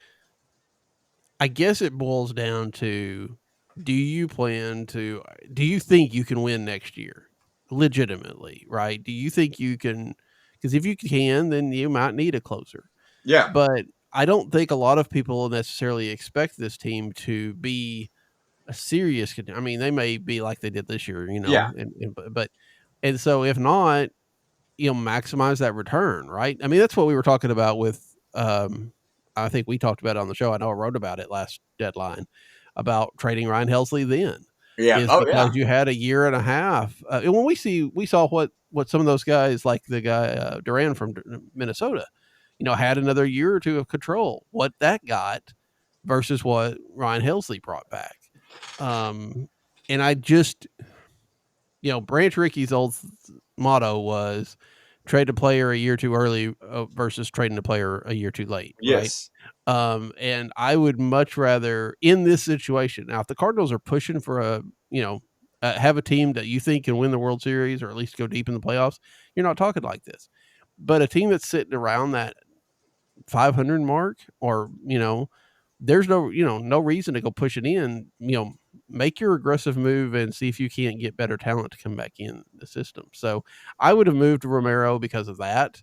I guess it boils down to do you plan to do you think you can win next year? Legitimately, right? Do you think you can? Because if you can, then you might need a closer. Yeah. But I don't think a lot of people necessarily expect this team to be a serious I mean, they may be like they did this year, Yeah. and so if not, maximize that return, right? I mean, that's what we were talking about with, I think we talked about it on the show. I know I wrote about it last deadline about trading Ryan Helsley then Yeah. is Oh, yeah. because you had a year and a half. And when we saw what some of those guys, like the guy, Duran from Minnesota, had another year or two of control, what that got versus what Ryan Helsley brought back. And I just, Branch Ricky's old motto was trade a player a year too early versus trading a player a year too late, right? Yes. And I would much rather in this situation. Now, if the Cardinals are pushing for have a team that you think can win the World Series or at least go deep in the playoffs, you're not talking like this. But a team that's sitting around that 500 mark, or there's no reason to go push it in. Make your aggressive move and see if you can't get better talent to come back in the system. So I would have moved Romero because of that.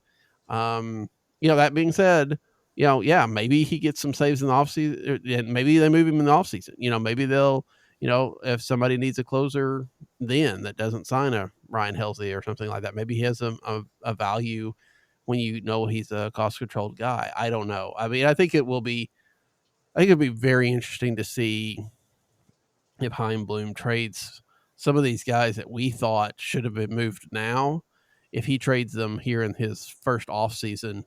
That being said, yeah, maybe he gets some saves in the offseason, and maybe they move him in the offseason. Maybe they'll, if somebody needs a closer then that doesn't sign a Ryan Helsley or something like that, maybe he has a value when he's a cost controlled guy. I don't know. I mean, I think it'd be very interesting to see if Heim Bloom trades some of these guys that we thought should have been moved now, if he trades them here in his first off season,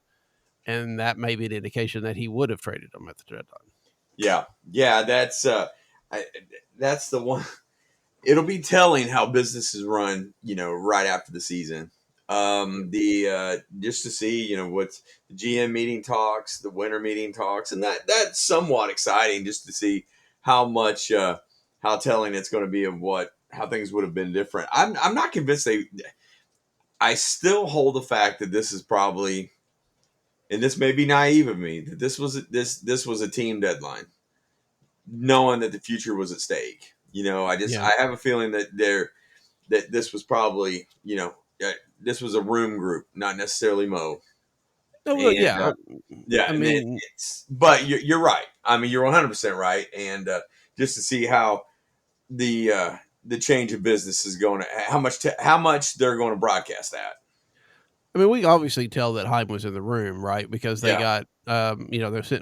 and that may be an indication that he would have traded them at the deadline. Yeah. Yeah. That's the one. It'll be telling how businesses run, right after the season. The just to see, what's the GM meeting talks, the winter meeting talks, and that's somewhat exciting just to see how much how telling it's going to be of how things would have been different. I'm not convinced they. I still hold the fact that this is probably, and this may be naive of me, that this was a team deadline, knowing that the future was at stake. Yeah. I have a feeling that this was probably, this was a room group, not necessarily Mo. Oh, well, And yeah. yeah, I and mean, but you're right. I mean, you're 100% right. And just to see how the change of business is going to, how much they're going to broadcast that. we obviously tell that Heim was in the room, right? Because they Yeah, got,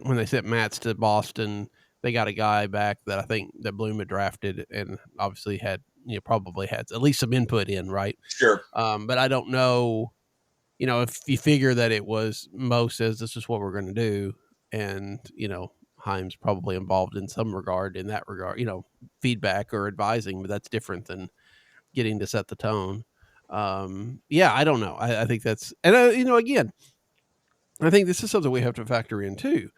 when they sent Matz to Boston, they got a guy back that I think that Bloom had drafted and obviously had, probably had at least some input in, right? sure. But I don't know, if you figure that it was Mo says this is what we're going to do, and Heim's probably involved in some regard in that regard, feedback or advising, but that's different than getting to set the tone. Yeah, I don't know. I think that's, and again, I think this is something we have to factor in too.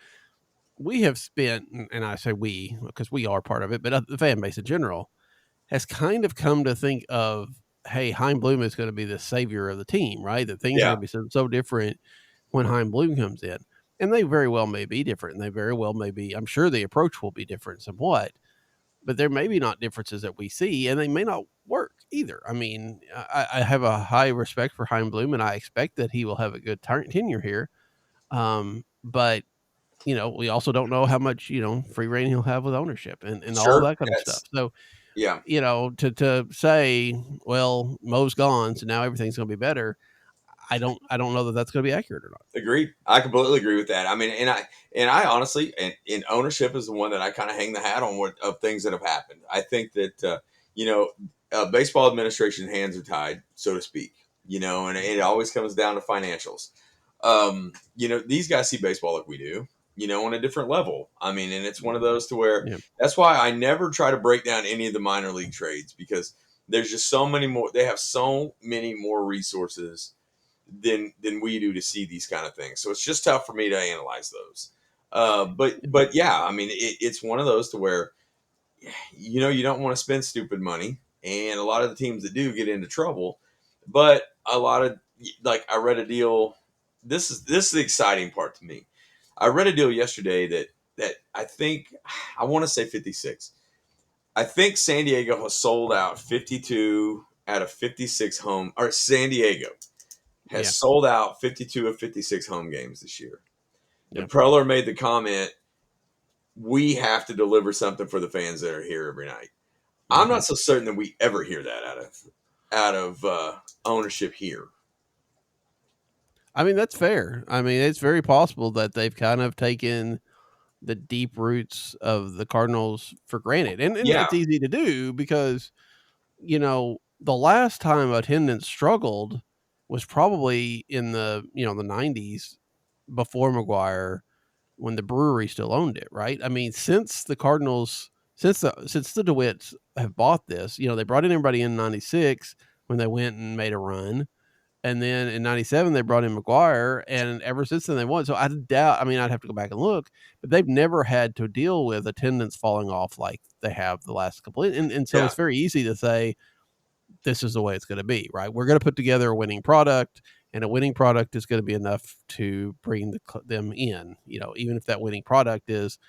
We have spent, and I say we because we are part of it, but the fan base in general has kind of come to think of, hey, Heim Bloom is going to be the savior of the team, right? That things are Yeah, going to be so different when Heim Bloom comes in. And they very well may be different. And they very well may be, I'm sure the approach will be different somewhat, but there may be not differences that we see and they may not work. either. I mean, I have a high respect for Chaim Bloom, and I expect that he will have a good tenure here. But we also don't know how much free reign he'll have with ownership and all Sure. that kind of stuff. Yes. So Yeah. to say, well, Mo's gone, so now everything's going to be better. I don't know that that's going to be accurate or not. Agreed. I completely agree with that. I mean, and I honestly, and in ownership is the one that I kind of hang the hat on of things that have happened. I think that you know, baseball administration hands are tied, so to speak. And it always comes down to financials. These guys see baseball like we do. On a different level. I mean, and it's one of those to where Yeah, that's why I never try to break down any of the minor league trades because there's just so many more. They have so many more resources than we do to see these kind of things. So it's just tough for me to analyze those. But yeah, I mean, it's one of those to where you don't want to spend stupid money, and a lot of the teams that do get into trouble. But a lot of I read a deal. This is the exciting part to me. I read a deal yesterday that I think I want to say 56. I think San Diego has sold out 52 out of 56 home or San Diego has yeah, sold out 52 of 56 home games this year. yeah. And Preller made the comment, we have to deliver something for the fans that are here every night. I'm Hmm. not so certain that we ever hear that out of ownership here. I mean, that's fair. I mean, it's very possible that they've kind of taken the deep roots of the Cardinals for granted, and Yeah, it's easy to do because the last time attendance struggled was probably in the 90s before McGuire when the brewery still owned it, right? I mean, since the Cardinals, since the DeWitts have bought this, they brought in everybody in '96 when they went and made a run, and then in '97 they brought in McGuire, and ever since then they won. So I doubt. I mean, I'd have to go back and look, but they've never had to deal with attendance falling off like they have the last couple. And so yeah, it's very easy to say this is the way it's going to be, right? We're going to put together a winning product, and a winning product is going to be enough to bring them in. Even if that winning product is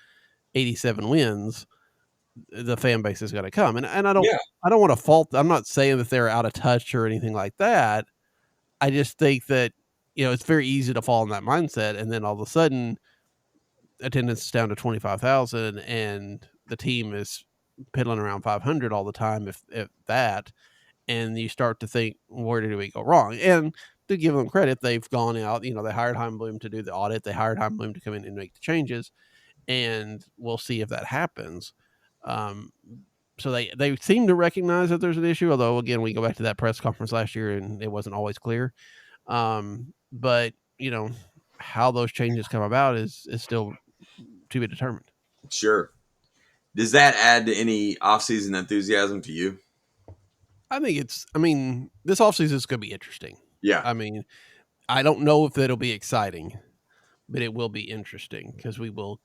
87 wins, the fan base is going to come. And yeah, I don't want to fault. I'm not saying that they're out of touch or anything like that. I just think that it's very easy to fall in that mindset, and then all of a sudden attendance is down to 25,000, and the team is piddling around 500 all the time, if that. And you start to think, where did we go wrong? And to give them credit, they've gone out. They hired Heimblum to do the audit. They hired Heimblum to come in and make the changes, and we'll see if that happens. Um, so they seem to recognize that there's an issue. Although again, we go back to that press conference last year, and it wasn't always clear. But how those changes come about is still to be determined. sure. Does that add to any offseason enthusiasm to you? I mean, this offseason is going to be interesting. Yeah, I mean, I don't know if it'll be exciting, but it will be interesting because we will.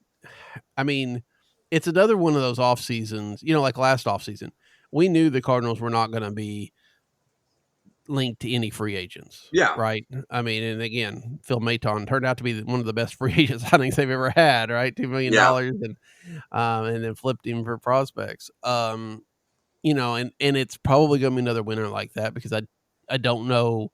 I mean, it's another one of those off seasons, like last off season. We knew the Cardinals were not going to be linked to any free agents, yeah, right? I mean, and again, Phil Maton turned out to be one of the best free agent signings they've ever had, right? yeah, $2 million, and then flipped him for prospects. And it's probably going to be another winter like that because I don't know.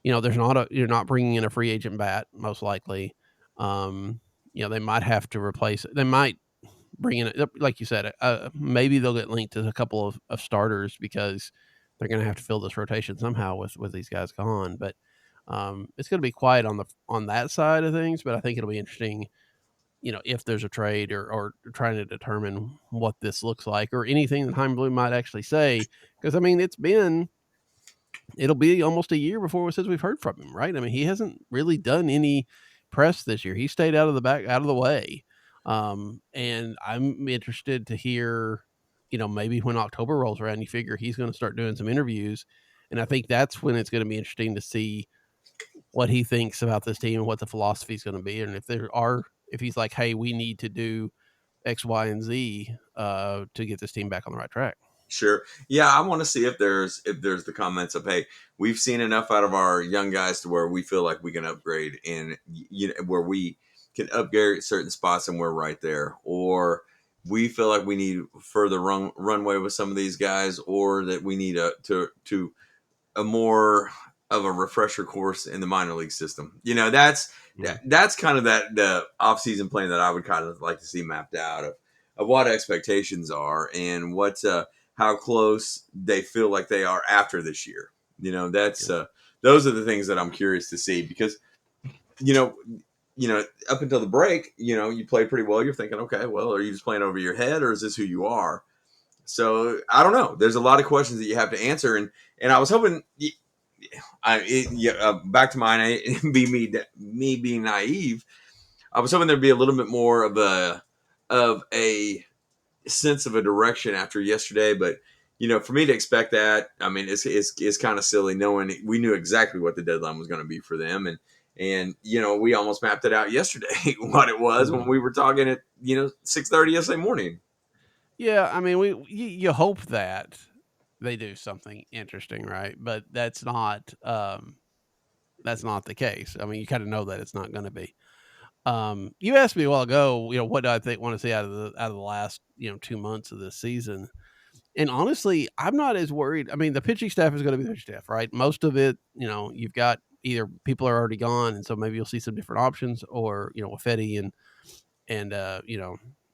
There's not you're not bringing in a free agent bat most likely. They might have to replace. They might bring in, like you said, maybe they'll get linked to a couple of starters because they're going to have to fill this rotation somehow with these guys gone. But it's going to be quiet on that side of things. But I think it'll be interesting. If there's a trade or trying to determine what this looks like or anything that Heimblum might actually say. Because I mean, it'll be almost a year before since we've heard from him, right? I mean, he hasn't really done any press this year. He stayed out of the way. And I'm interested to hear, maybe when October rolls around, you figure he's going to start doing some interviews. And I think that's when it's going to be interesting to see what he thinks about this team and what the philosophy is going to be. And if he's like, hey, we need to do X, Y, and Z to get this team back on the right track. sure. Yeah, I want to see if there's the comments of, hey, we've seen enough out of our young guys to where we feel like we can upgrade and where we can upgrade certain spots and we're right there, or we feel like we need further runway with some of these guys, or that we need a more of a refresher course in the minor league system. That's kind of the offseason plan that I would kind of like to see mapped out of what expectations are and what how close they feel like they are after this year. That's those are the things that I'm curious to see, because you know up until the break, you play pretty well. You're thinking, okay, well, are you just playing over your head, or is this who you are? So I don't know. There's a lot of questions that you have to answer, and I was hoping, back to mine, me being naive. I was hoping there'd be a little bit more of a sense of a direction after yesterday, but for me to expect that, I mean, it's kind of silly, knowing we knew exactly what the deadline was going to be for them, and we almost mapped it out yesterday what it was when we were talking at 6:30 yesterday morning. Yeah, I mean, you hope that they do something interesting, right? But that's not the case. I mean, you kind of know that it's not going to be. You asked me a while ago, what do I want to see out of the last 2 months of this season, and honestly, I'm not as worried. I mean, the pitching staff is going to be the pitching staff, right? Most of it, you've got either people are already gone, and so maybe you'll see some different options, or with Fetty and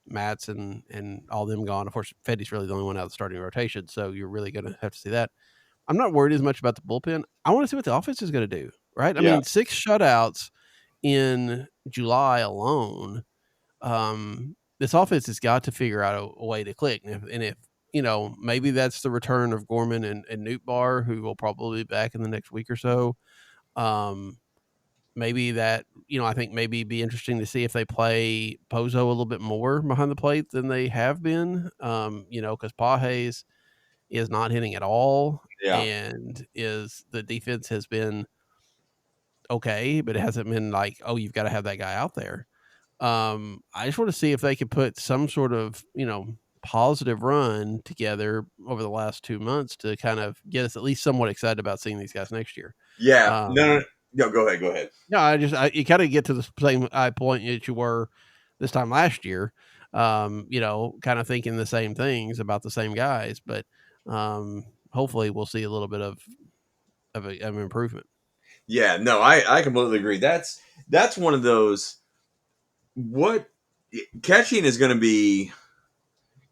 Mats and all them gone. Of course, Fetty's really the only one out of the starting rotation, so you're really going to have to see that. I'm not worried as much about the bullpen. I want to see what the offense is going to do, right? I Yeah. mean, 6 shutouts in July alone. This offense has got to figure out a way to click. And if maybe that's the return of Gorman and Newt Bar, who will probably be back in the next week or so. Maybe that, I think maybe be interesting to see if they play Pozo a little bit more behind the plate than they have been, because Pages is not hitting at all, Yeah. and the defense has been okay, but it hasn't been like, oh, you've got to have that guy out there. I just want to see if they could put some sort of, positive run together over the last 2 months to kind of get us at least somewhat excited about seeing these guys next year. Yeah. No, go ahead. No, you kind of get to the same point that you were this time last year, kind of thinking the same things about the same guys, but hopefully we'll see a little bit of an improvement. Yeah, no, I completely agree. That's one of those. What catching is going to be?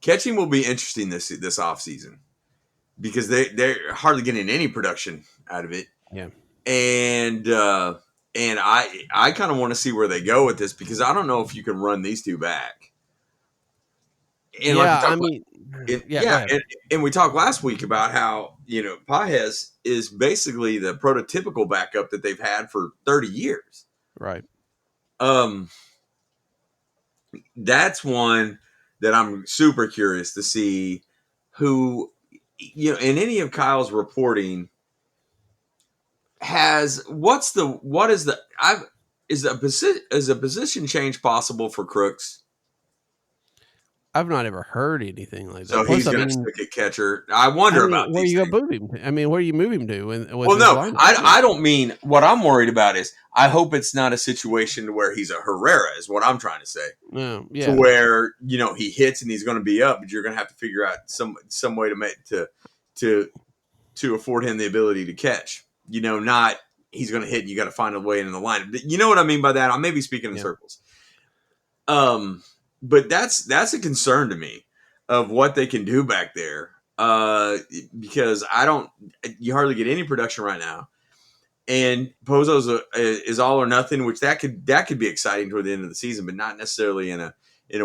Catching will be interesting this off season, because they're hardly getting any production out of it. Yeah, and I kind of want to see where they go with this, because I don't know if you can run these two back. And like we talked and we talked last week about how Pages is basically the prototypical backup that they've had for 30 years. right. That's one that I'm super curious to see who, in any of Kyle's reporting, is a position change possible for Crooks? I've not ever heard anything like that. So he's going to stick at catcher. I wonder about where these you things. move him. I mean, where do you move him to? Well, no, I don't mean. What I'm worried about is, I hope it's not a situation where he's a Herrera, is what I'm trying to say. No, yeah. To where he hits and he's going to be up, but you're going to have to figure out some way to make to afford him the ability to catch. Not he's going to hit and you got to find a way in the line. You know what I mean by that? I may be speaking in circles. But that's a concern to me of what they can do back there. Because you hardly get any production right now, and Pozo's is all or nothing, which that could be exciting toward the end of the season, but not necessarily in a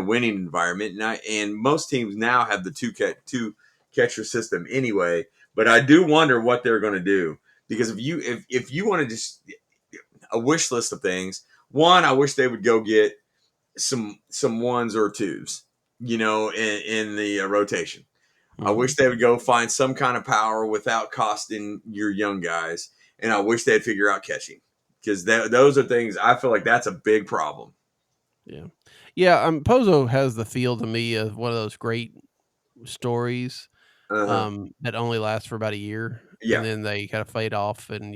winning environment. And most teams now have the two catcher system anyway. But I do wonder what they're going to do, because if you want to just a wish list of things, one, I wish they would go get some ones or twos, in the rotation. Mm-hmm. I wish they would go find some kind of power without costing your young guys, and I wish they'd figure out catching, because those are things I feel like that's a big problem. Yeah. Pozo has the feel to me of one of those great stories that only lasts for about a year. Yeah, and then they kind of fade off, and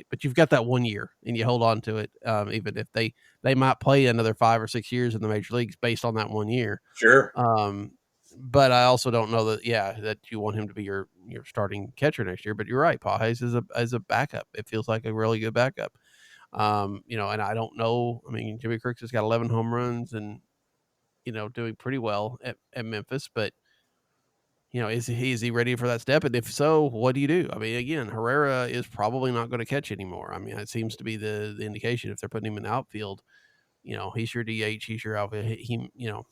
but you've got that 1 year, and you hold on to it, even if they might play another 5 or 6 years in the major leagues based on that 1 year. sure. Um, but I also don't know that you want him to be your starting catcher next year. But you're right, Paul Hayes is a backup. It feels like a really good backup. And I don't know. I mean, Jimmy Crooks has got 11 home runs and doing pretty well at Memphis, but is he ready for that step? And if so, what do you do? I mean, again, Herrera is probably not going to catch anymore. I mean, it seems to be the indication if they're putting him in the outfield. He's your DH, he's your outfield.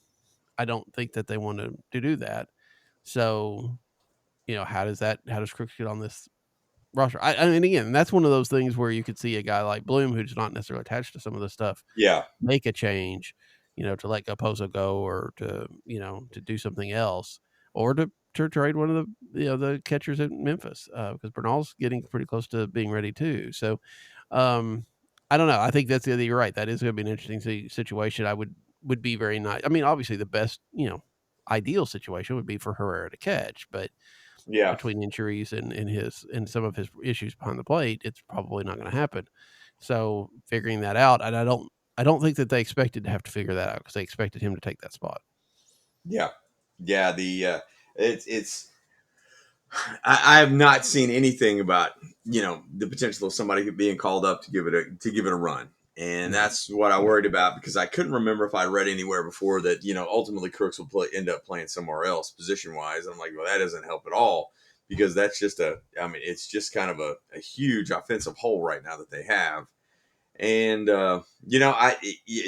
I don't think that they want to do that. So, how does Crooks get on this roster? I mean, again, that's one of those things where you could see a guy like Bloom, who's not necessarily attached to some of the stuff, Yeah, make a change, to let Pozo go, or to do something else, or to trade one of the catchers at Memphis, because Bernal's getting pretty close to being ready too. So, I don't know. I think you're right. That is going to be an interesting situation. I would be very nice. I mean, obviously the best, ideal situation would be for Herrera to catch, but yeah. between injuries and some of his issues behind the plate, it's probably not going to happen. So figuring that out, and I don't think that they expected to have to figure that out, because they expected him to take that spot. Yeah, yeah. It's. I have not seen anything about the potential of somebody being called up to give it a run, and No. that's what I worried about, because I couldn't remember if I read anywhere before that ultimately Crooks will end up playing somewhere else position wise. I'm like, well, that doesn't help at all, because that's just it's just kind of a huge offensive hole right now that they have. And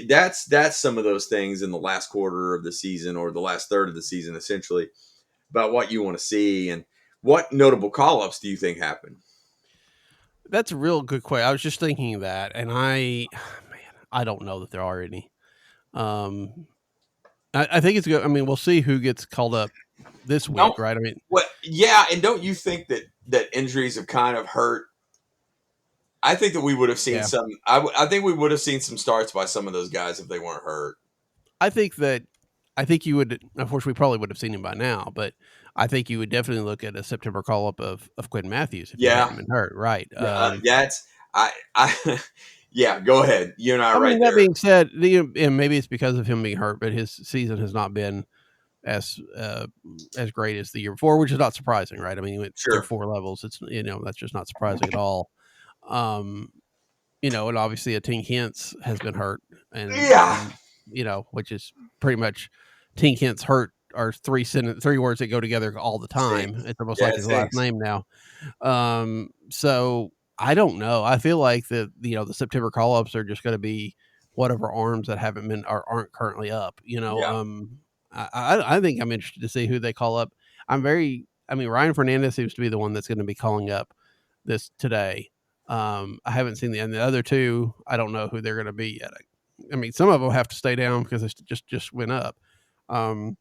that's some of those things in the last quarter of the season, or the last third of the season, essentially, about what you want to see. And what notable call-ups do you think happened? That's a real good question. I was just thinking that, and man, I don't know that there are any. Um, I think it's good. I mean, we'll see who gets called up this Don't week, right? I mean, what? Yeah, and don't you think that injuries have kind of hurt? I think that we would have seen yeah, some. I think we would have seen some starts by some of those guys if they weren't hurt. I think you would. Of course, we probably would have seen him by now, but I think you would definitely look at a September call up of Quinn Matthews if he Yeah, hadn't been hurt, right? yeah, that's I. Yeah, go ahead. You and I I are right mean, that there. being said, and maybe it's because of him being hurt, but his season has not been as as great as the year before, which is not surprising, right? I mean, he went through Sure. 4 levels. It's that's just not surprising at all. Um, and obviously a Tink Hintz has been hurt, Yeah. and which is pretty much Tink Hintz hurt are three words that go together all the Stinks. time. It's almost Yeah, like it his last stinks. name now. So I don't know. I feel like the September call ups are just going to be whatever arms that haven't been or aren't currently up. Yeah. I think I'm interested to see who they call up. I mean, Ryan Fernandez seems to be the one that's going to be calling up this today. I haven't seen the other two. I don't know who they're going to be yet. I mean, some of them have to stay down because they just went up. Um,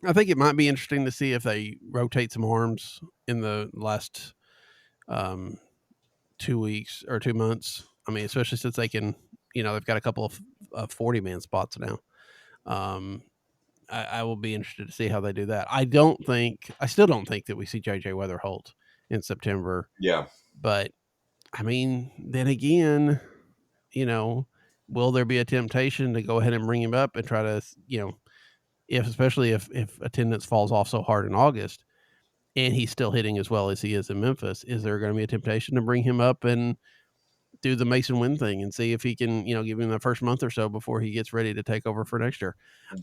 I think it might be interesting to see if they rotate some arms in the last 2 weeks or 2 months. I mean, especially since they can, they've got a couple of 40-man spots now. Um, I will be interested to see how they do that. I still don't think that we see JJ Weatherholt in September, Yeah. but I mean, then again, you know, will there be a temptation to go ahead and bring him up and try to, especially if attendance falls off so hard in August and he's still hitting as well as he is in Memphis, is there going to be a temptation to bring him up and do the Mason Wynn thing and see if he can, give him the first month or so before he gets ready to take over for next year,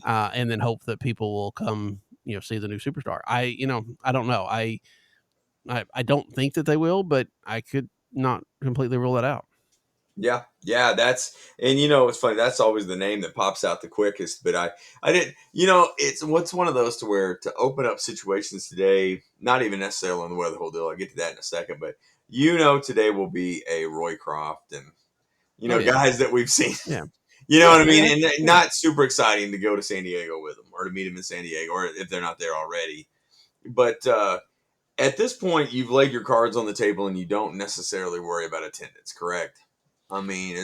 and then hope that people will come, see the new superstar. I don't know. I don't think that they will, but I could not completely rule that out. Yeah, yeah, and it's funny. That's always the name that pops out the quickest. But I didn't. It's what's one of those to where to open up situations today. Not even necessarily on the weather whole deal. I'll get to that in a second. But today will be a Roycroft and Oh yeah, guys that we've seen. yeah, You know yeah, what I yeah, mean? And yeah. not super exciting to go to San Diego with them or to meet them in San Diego, or if they're not there already. But at this point, you've laid your cards on the table and you don't necessarily worry about attendance, correct? I mean,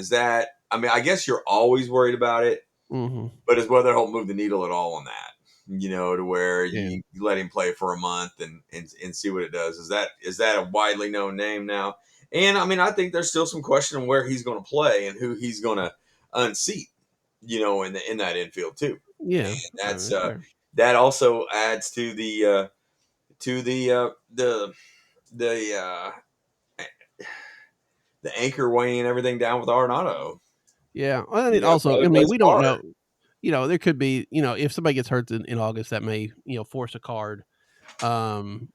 I guess you're always worried about it, Hmm. but has Weatherholt moved the needle at all on that? to where Yeah. you let him play for a month and see what it does. Is that a widely known name now? And I mean, I think there's still some question on where he's going to play and who he's going to unseat, in that infield too. Yeah. And I mean, fair. that also adds to the the anchor weighing everything down with Arenado. Yeah. And it also, Probably I mean, plays we a don't part. know. There could be, if somebody gets hurt in August, that may, force a card. Um,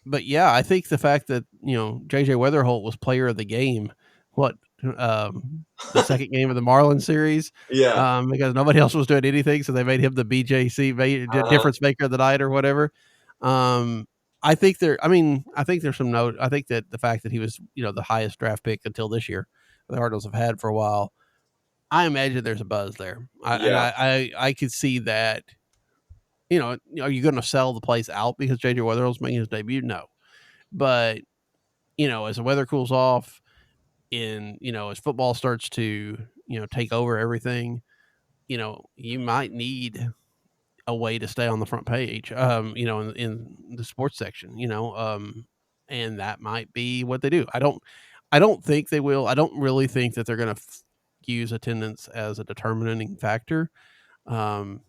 but yeah, I think the fact that JJ Weatherholt was player of the game, what the second game of the Marlins series, Yeah. because nobody else was doing anything, so they made him the BJC Uh-huh. difference maker of the night or whatever. Um, I think there's some note. I think that the fact that he was the highest draft pick until this year, the Cardinals have had for a while. I imagine there's a buzz there, Yeah. I could see that. Are you going to sell the place out because JJ Weatherhold's making his debut? No, but as the weather cools off and, as football starts to, take over everything, you might need a way to stay on the front page, in the sports section, and that might be what they do. I don't think they will. I don't really think that they're going to use attendance as a determining factor. Um,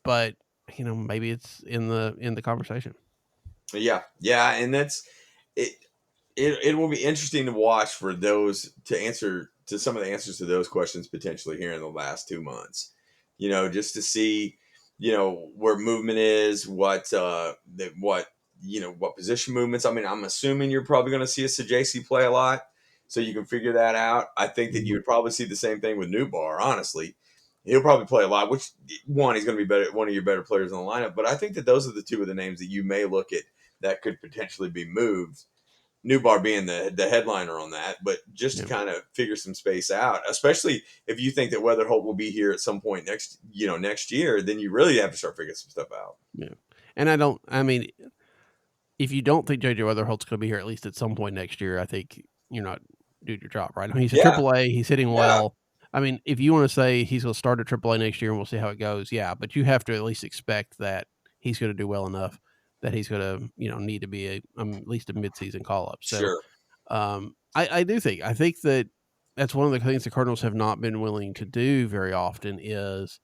but maybe it's in the conversation. Yeah, and that's it. It will be interesting to watch for those to answer to some of the answers to those questions potentially here in the last 2 months. Just to see, where movement is, what position movements. I mean, I'm assuming you're probably going to see a Sajasi play a lot, so you can figure that out. I think that you Mhm. would probably see the same thing with Newbar. Honestly, he'll probably play a lot. Which one, he's going to be better, one of your better players in the lineup. But I think that those are the two of the names that you may look at that could potentially be moved. Newbar being the headliner on that, but just to Yeah. kind of figure some space out, especially if you think that Weatherholt will be here at some point next year, then you really have to start figuring some stuff out. Yeah. And I mean, if you don't think JJ Weatherholt's going to be here at least at some point next year, I think you're not doing your job right. I mean, he's a Yeah, Triple A. He's hitting yeah, well. I mean, if you want to say he's going to start at Triple A next year and we'll see how it goes, yeah. But you have to at least expect that he's going to do well enough that he's going to need to be at least a midseason call up. So sure, I think that that's one of the things the Cardinals have not been willing to do very often is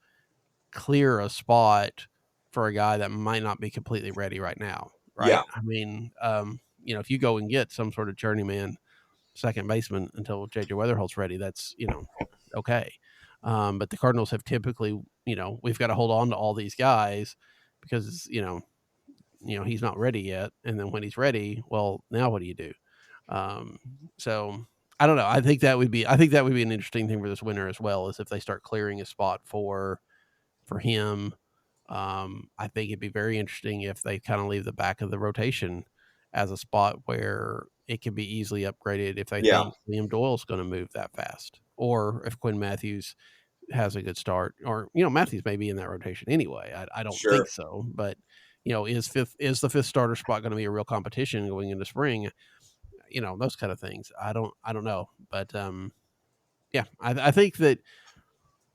clear a spot for a guy that might not be completely ready right now, yeah, right? I mean, if you go and get some sort of journeyman second baseman until JJ Weatherholt's ready, that's okay. But the Cardinals have typically, we've got to hold on to all these guys because he's not ready yet, and then when he's ready, well, now what do you do? Um, so I don't know. I think that would be an interesting thing for this winter as well, is if they start clearing a spot for him. I think it'd be very interesting if they kind of leave the back of the rotation as a spot where it can be easily upgraded if they yeah, think Liam Doyle's going to move that fast, or if Quinn Matthews has a good start, or Matthews may be in that rotation anyway. I don't think sure. so, but is the fifth starter spot going to be a real competition going into spring? Those kind of things. I don't know, but yeah, I think that.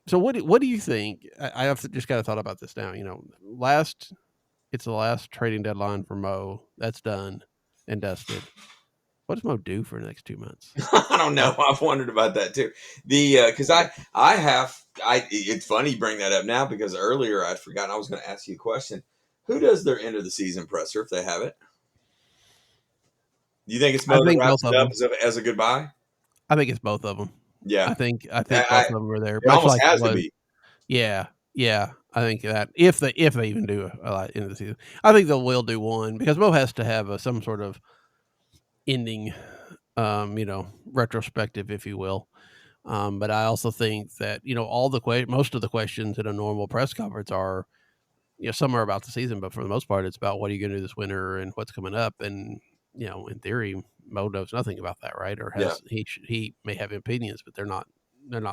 So what do you think? I have just kind of thought about this now. It's the last trading deadline for Mo. That's done and dusted. What does Mo do for the next 2 months? I don't know. I've wondered about that too. The because it's funny you bring that up now because earlier I'd forgotten I was going to ask you a question. Who does their end of the season presser if they have it? Do you think it's I Mo that think both wraps of it up them. as a goodbye? I think it's both of them. Yeah, I think both I, of them are there, it much almost like it has to was. be. Yeah, yeah. I think that if they even do a lot end of the season, I think they will do one because Mo has to have some sort of ending, retrospective, if you will. But I also think that most of the questions in a normal press conference are, some are about the season, but for the most part, it's about what are you going to do this winter and what's coming up. And in theory, Mo knows nothing about that, right? Or Yeah, he may have opinions, but they're not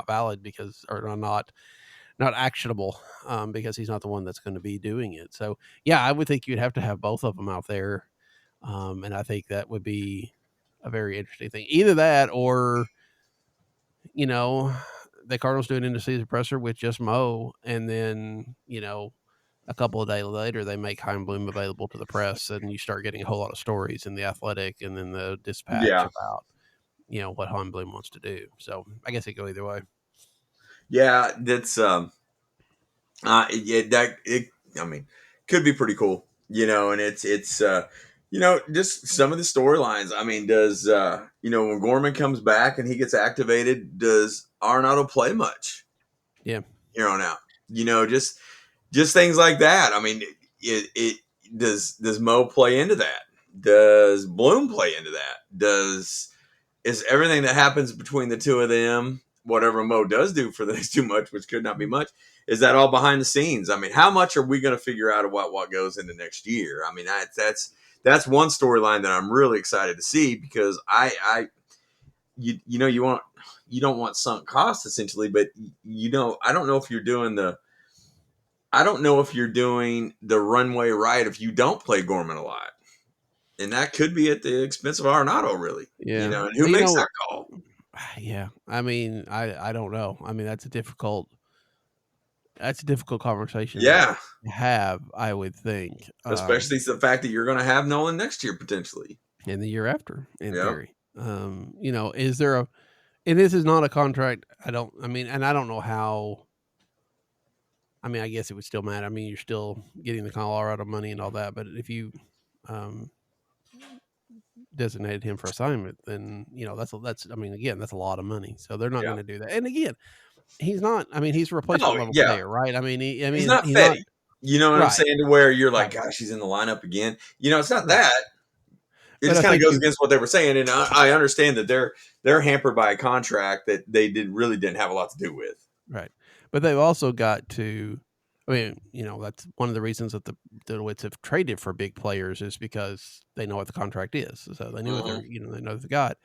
valid because or are not actionable, because he's not the one that's going to be doing it. So yeah, I would think you'd have to have both of them out there, and I think that would be a very interesting thing. Either that or you know, the Cardinals do an end of season presser with just Mo, and then a couple of days later, they make Heimblum available to the press, and you start getting a whole lot of stories in the Athletic and then the Dispatch Yeah. about what Heimblum wants to do. So I guess it go either way. Yeah, that's yeah, that it. I mean, could be pretty cool, and it's just some of the storylines. I mean, does when Gorman comes back and he gets activated, does Arenado play much Yeah, here on out? Just things like that. I mean, it does Mo play into that? Does Bloom play into that? Is everything that happens between the two of them, whatever Mo does do for the next 2 months, which could not be much, is that all behind the scenes? I mean, how much are we going to figure out about what goes into next year? I mean, that's one storyline that I'm really excited to see, because you don't want sunk costs essentially, but I don't know if you're doing the runway right if you don't play Gorman a lot. And that could be at the expense of Arenado, really. yeah. And who makes that call? Yeah. I mean, I don't know. I mean, that's a difficult conversation Yeah, to have, I would think, especially the fact that you're going to have Nolan next year potentially. in the year after, in Yeah. theory. Is there a, and this is not a contract. And I don't know how. I mean, I guess it would still matter. I mean, you're still getting the Colorado money and all that, but if you um, designated him for assignment, then that's. I mean, again, that's a lot of money. So they're not Yeah. going to do that. And again, he's not. I mean, he's a replacement No, level yeah. player, right? I mean, He's not he's not Fetty. You know what I'm right. saying? To where you're like, Right. gosh, he's in the lineup again. It's not Right. that. It But just I kind of think goes against what they were saying, and I understand that they're hampered by a contract that they really didn't have a lot to do with. right. But they've also got to. I mean, that's one of the reasons that the Wits have traded for big players is because they know what the contract is. So they knew what they're, they know what they got.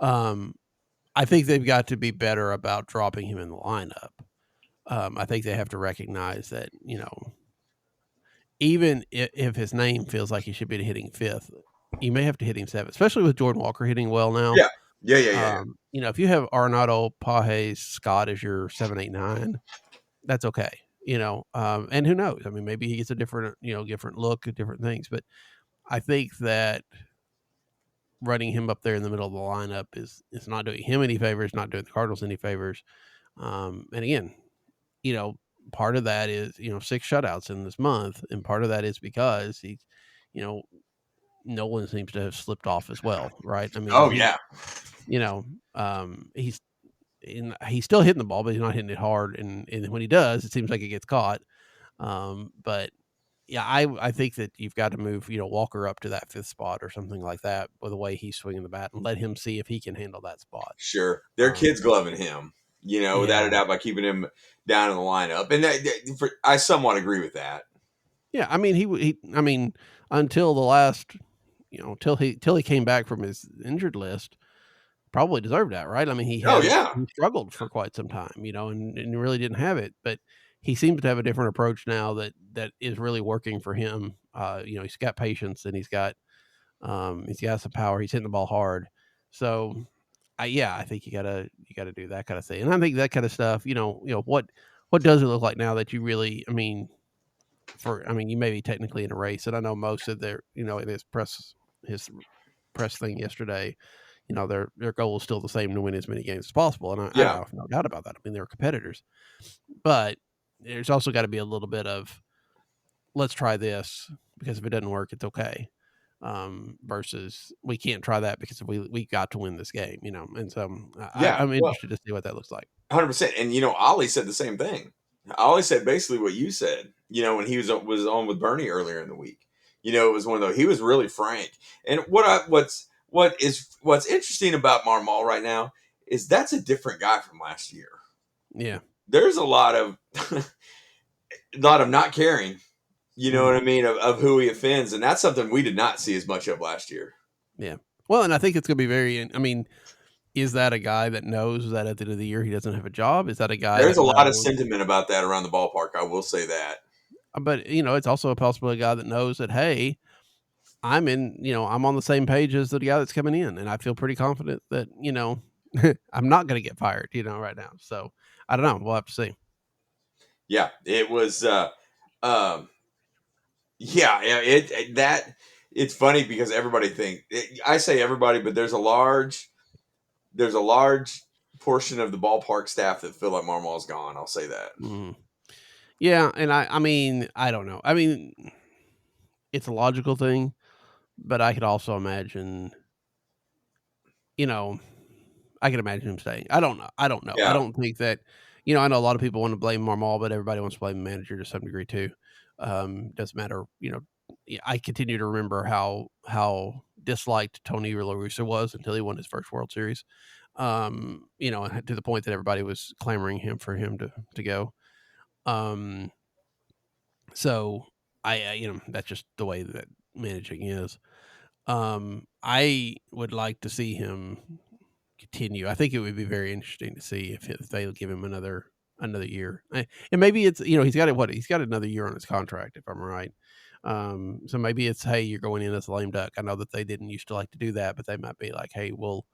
I think they've got to be better about dropping him in the lineup. I think they have to recognize that, even if his name feels like he should be hitting fifth, you may have to hit him seventh, especially with Jordan Walker hitting well now. Yeah. Yeah. If you have Arenado, Pages, Scott as your 7, 8, 9, that's okay. And who knows? I mean, maybe he gets a different, different look at different things. But I think that running him up there in the middle of the lineup is not doing him any favors, not doing the Cardinals any favors. And again, part of that is 6 shutouts in this month, and part of that is because he's, Nolan seems to have slipped off as well, right? I mean, Yeah. he's still hitting the ball, but he's not hitting it hard, and when he does, it seems like it gets caught. But yeah, I think that you've got to move, Walker up to that 5th spot or something like that with the way he's swinging the bat, and let him see if he can handle that spot. Sure, their kids gloving him, without a doubt, by keeping him down in the lineup, and I somewhat agree with that. Yeah, I mean, I mean, until the last, till he came back from his injured list, probably deserved that, right? I mean, he struggled for quite some time, and really didn't have it, but he seems to have a different approach now that is really working for him. He's got patience, and he's got some power. He's hitting the ball hard. So I think you gotta do that kind of thing. And I think that kind of stuff, what does it look like now that you really, you may be technically in a race. And I know most of their, in his press thing yesterday, their goal is still the same, to win as many games as possible. And I have no doubt about that. I mean, they're competitors, but there's also got to be a little bit of, let's try this, because if it doesn't work, it's okay. Versus we can't try that because we got to win this game, and so I'm interested to see what that looks like. 100%. And Ollie said the same thing. Ollie said basically what you said, when he was on with Bernie earlier in the week. It was one of those, he was really frank. And what's interesting about Marmol right now is that's a different guy from last year. Yeah. There's a lot of not caring, what I mean, of who he offends. And that's something we did not see as much of last year. Yeah. Well, and I think it's going to be is that a guy that knows that at the end of the year he doesn't have a job? Is that a guy? There's a lot of sentiment about that around the ballpark. I will say that. But it's also a possible guy that knows that, hey, I'm on the same page as the guy that's coming in, and I feel pretty confident that I'm not going to get fired, right now. So I don't know. We'll have to see. Yeah, it was. Yeah. It's funny because I say everybody, but there's a large portion of the ballpark staff that feel like Marmol's gone. I'll say that. Mhm. Yeah, and I mean, I don't know. I mean, it's a logical thing, but I could also imagine, you know, I can imagine him staying. I don't know. I don't know. I Yeah. don't think that, I know a lot of people want to blame Marmol, but everybody wants to blame the manager to some degree too. Doesn't matter. I continue to remember how disliked Tony La Russa was until he won his first World Series. To the point that everybody was clamoring for him to go. Um, so that's just the way that managing is. I would like to see him continue. I think it would be very interesting to see if they'll give him another year. And maybe it's he's got another year on his contract if I'm right. So maybe it's, hey, you're going in as a lame duck. I know that they didn't used to like to do that, but they might be like, hey, well,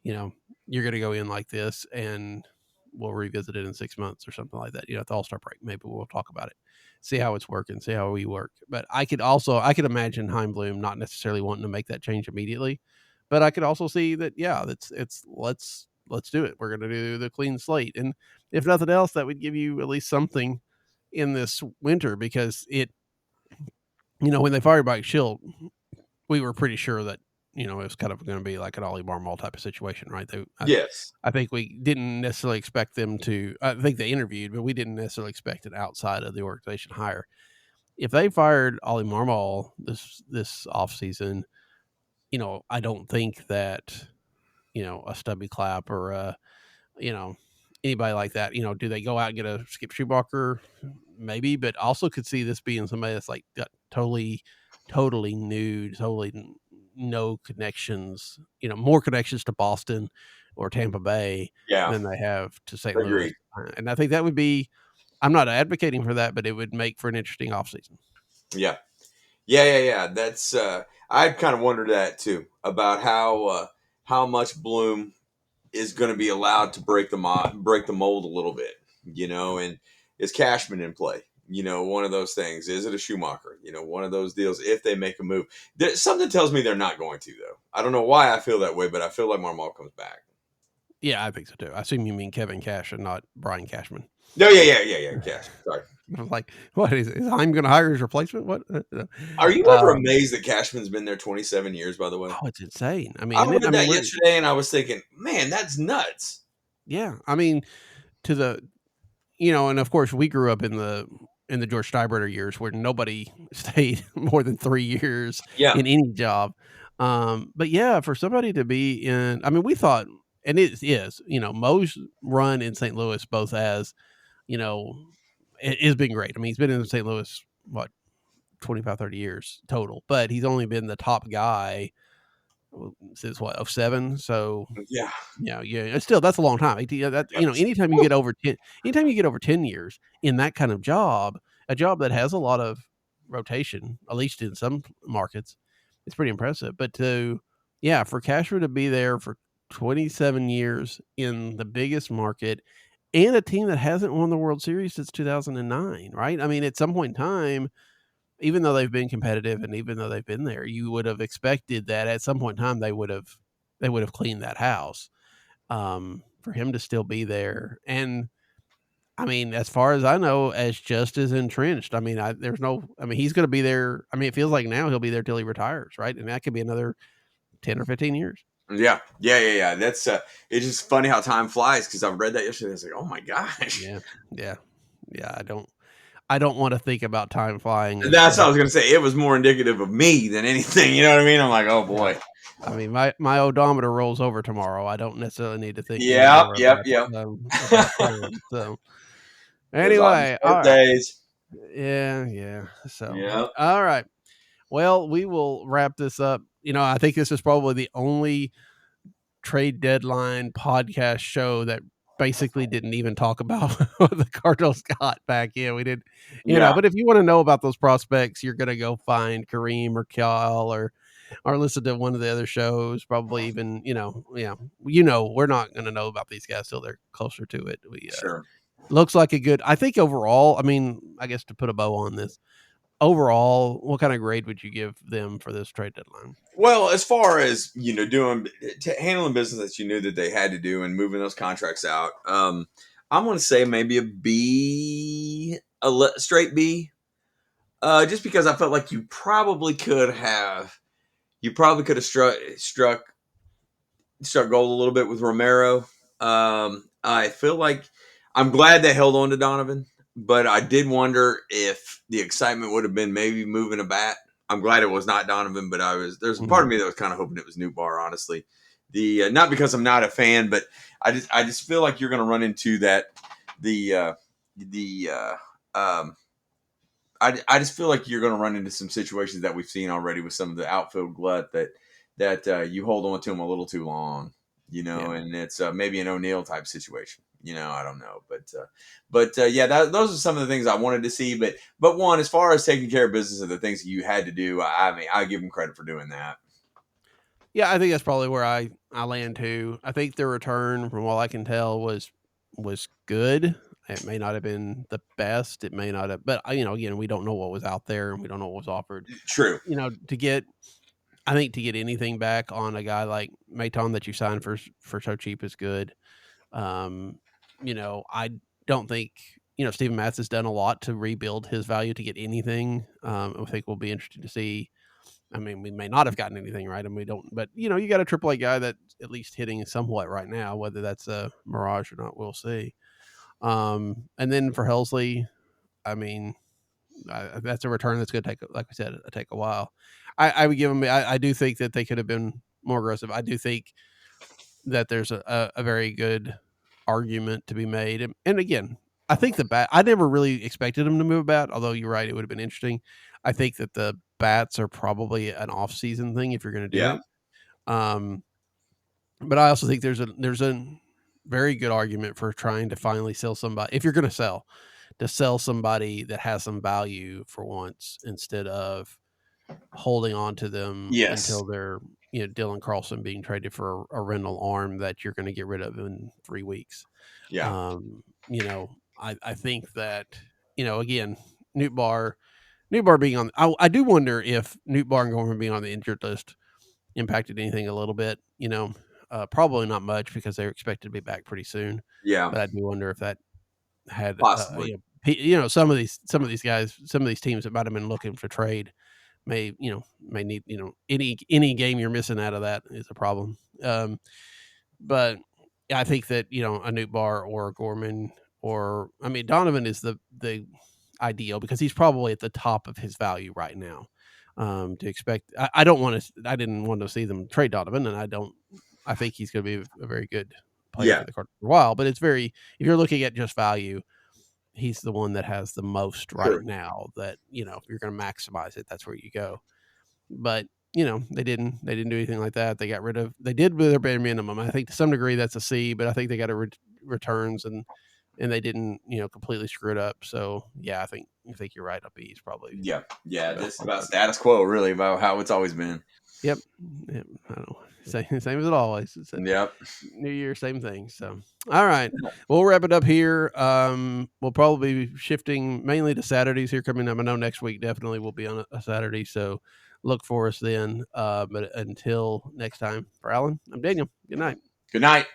you know, you're going to go in like this, and we'll revisit it in 6 months or something like that. At the All-Star break, maybe we'll talk about it, see how it's working, see how we work. But I could imagine Heimblum not necessarily wanting to make that change immediately, but I could also see that, yeah, it's let's do it. We're going to do the clean slate, and if nothing else, that would give you at least something in this winter, because when they fired Mike Schill, we were pretty sure that it was kind of going to be like an Ollie Marmol type of situation, right? Yes. I think we didn't necessarily expect them to. I think they interviewed, but we didn't necessarily expect an outside of the organization hire. If they fired Ollie Marmol this offseason, I don't think that a Stubby Clapp or you know anybody like that. Do they go out and get a Skip Schumacher? Maybe, but also could see this being somebody that's like got totally new, totally no connections. More connections to Boston or Tampa Bay Yeah. than they have to St. Louis. Agreed. And I think that would be. I'm not advocating for that, but it would make for an interesting offseason. Yeah. Yeah. That's I'd kind of wondered that too about how much Bloom is going to be allowed to break the mold a little bit, and is Cashman in play? One of those things. Is it a Schumacher? One of those deals. If they make a move, something tells me they're not going to, though. I don't know why I feel that way, but I feel like Marmol comes back. Yeah, I think so too. I assume you mean Kevin Cash and not Brian Cashman. No, yeah. Cash. Sorry. I'm like, what is Heim going to hire his replacement? What? Are you ever amazed that Cashman's been there 27 years? By the way, Oh, it's insane. I I mean, read that yesterday, and I was thinking, man, that's nuts. yeah. I mean, to the and of course we grew up in the George Steinbrenner years where nobody stayed more than 3 years Yeah. in any job. But yeah, for somebody to be in, I mean, we thought, and it is, Mo's run in St. Louis, both as, it has been great. I mean, he's been in St. Louis, what, 25, 30 years total, but he's only been the top guy since what, 07. So Yeah. yeah, it's still, that's a long time. Anytime you get over 10 years in that kind of job, a job that has a lot of rotation, at least in some markets, it's pretty impressive. But for Cashman to be there for 27 years in the biggest market and a team that hasn't won the World Series since 2009, right? I mean, at some point in time, even though they've been competitive and even though they've been there, you would have expected that at some point in time they would have cleaned that house. For him to still be there, and I mean, as far as I know, as just as entrenched. I mean, he's going to be there. I mean, it feels like now he'll be there till he retires, right? And that could be another 10 or 15 years. Yeah. That's it's just funny how time flies because I read that yesterday. I was like, oh my gosh. Yeah. I don't want to think about time flying. That's what I was gonna say. It was more indicative of me than anything. You know what I mean? I'm like, oh boy. I mean, my odometer rolls over tomorrow. I don't necessarily need to think Yep. about time. So It's anyway, all right. birthdays. Yeah. So Yep. all right. Well, we will wrap this up. I think this is probably the only trade deadline podcast show that basically didn't even talk about what the Cardinals got back. Yeah, we did, but if you want to know about those prospects, you're going to go find Kareem or Kyle or listen to one of the other shows, probably even, we're not going to know about these guys till they're closer to it. Sure. Looks like I think overall, I mean, I guess to put a bow on this, overall, what kind of grade would you give them for this trade deadline? Well, as far as handling business that you knew that they had to do and moving those contracts out, I'm going to say maybe a B, straight B, just because I felt like you probably could have struck gold a little bit with Romero. I feel like I'm glad they held on to Donovan, but I did wonder if the excitement would have been maybe moving a bat. I'm glad it was not Donovan, but there's a part of me that was kind of hoping it was Newbar, honestly. The not because I'm not a fan, but I just feel like you're going to run into that the I just feel like you're going to run into some situations that we've seen already with some of the outfield glut that you hold on to them a little too long, and it's maybe an O'Neal type situation. I don't know, but yeah, those are some of the things I wanted to see. But one, as far as taking care of business of the things that you had to do, I mean, I give them credit for doing that. Yeah, I think that's probably where I land too. I think the return, from what I can tell, was good. It may not have been the best. It may not have, but again, we don't know what was out there and we don't know what was offered. True. I think to get anything back on a guy like Maton that you signed for so cheap is good. I don't think Steven Matz has done a lot to rebuild his value to get anything. I think we'll be interested to see. I mean, we may not have gotten anything right, and we don't. But you got a AAA guy that's at least hitting somewhat right now. Whether that's a mirage or not, we'll see. And then for Helsley, I mean, that's a return that's going to take, like we said, take a while. I would give them. I do think that they could have been more aggressive. I do think that there's a very good argument to be made. And again, I think the bat. I never really expected them to move a bat, although you're right, it would have been interesting. I think that the bats are probably an off-season thing if you're going to do it. But I also think there's a very good argument for trying to finally sell somebody, if you're going to sell somebody that has some value for once, instead of holding on to them until they're Dylan Carlson being traded for a rental arm that you're going to get rid of in 3 weeks. Yeah. I think that again, Nootbaar being on. I do wonder if Nootbaar and Gorman being on the injured list impacted anything a little bit. Probably not much because they're expected to be back pretty soon. Yeah. But I do wonder if that had Possibly. some of these guys, some of these teams that might have been looking for trade may need any game you're missing out of that is a problem. But I think that a Nootbaar or a Gorman Donovan is the ideal because he's probably at the top of his value right now. To expect, I didn't want to see them trade Donovan, and I think he's going to be a very good player for the Cardinals for a while. But if you're looking at just value, he's the one that has the most right now. That if you're going to maximize it, that's where you go. But they didn't do anything like that. They did with their bare minimum. I think to some degree that's a C, but I think they got returns and they didn't completely screw it up. So yeah, I think you're right. Up E's probably. Yeah. This is about status quo, really, about how it's always been. Yep. I don't know. Same as it always. Yep. New Year, same thing. So, all right, we'll wrap it up here. We'll probably be shifting mainly to Saturdays here coming up. I know next week definitely will be on a Saturday, so look for us then. But until next time, for Alan, I'm Daniel. Good night. Good night.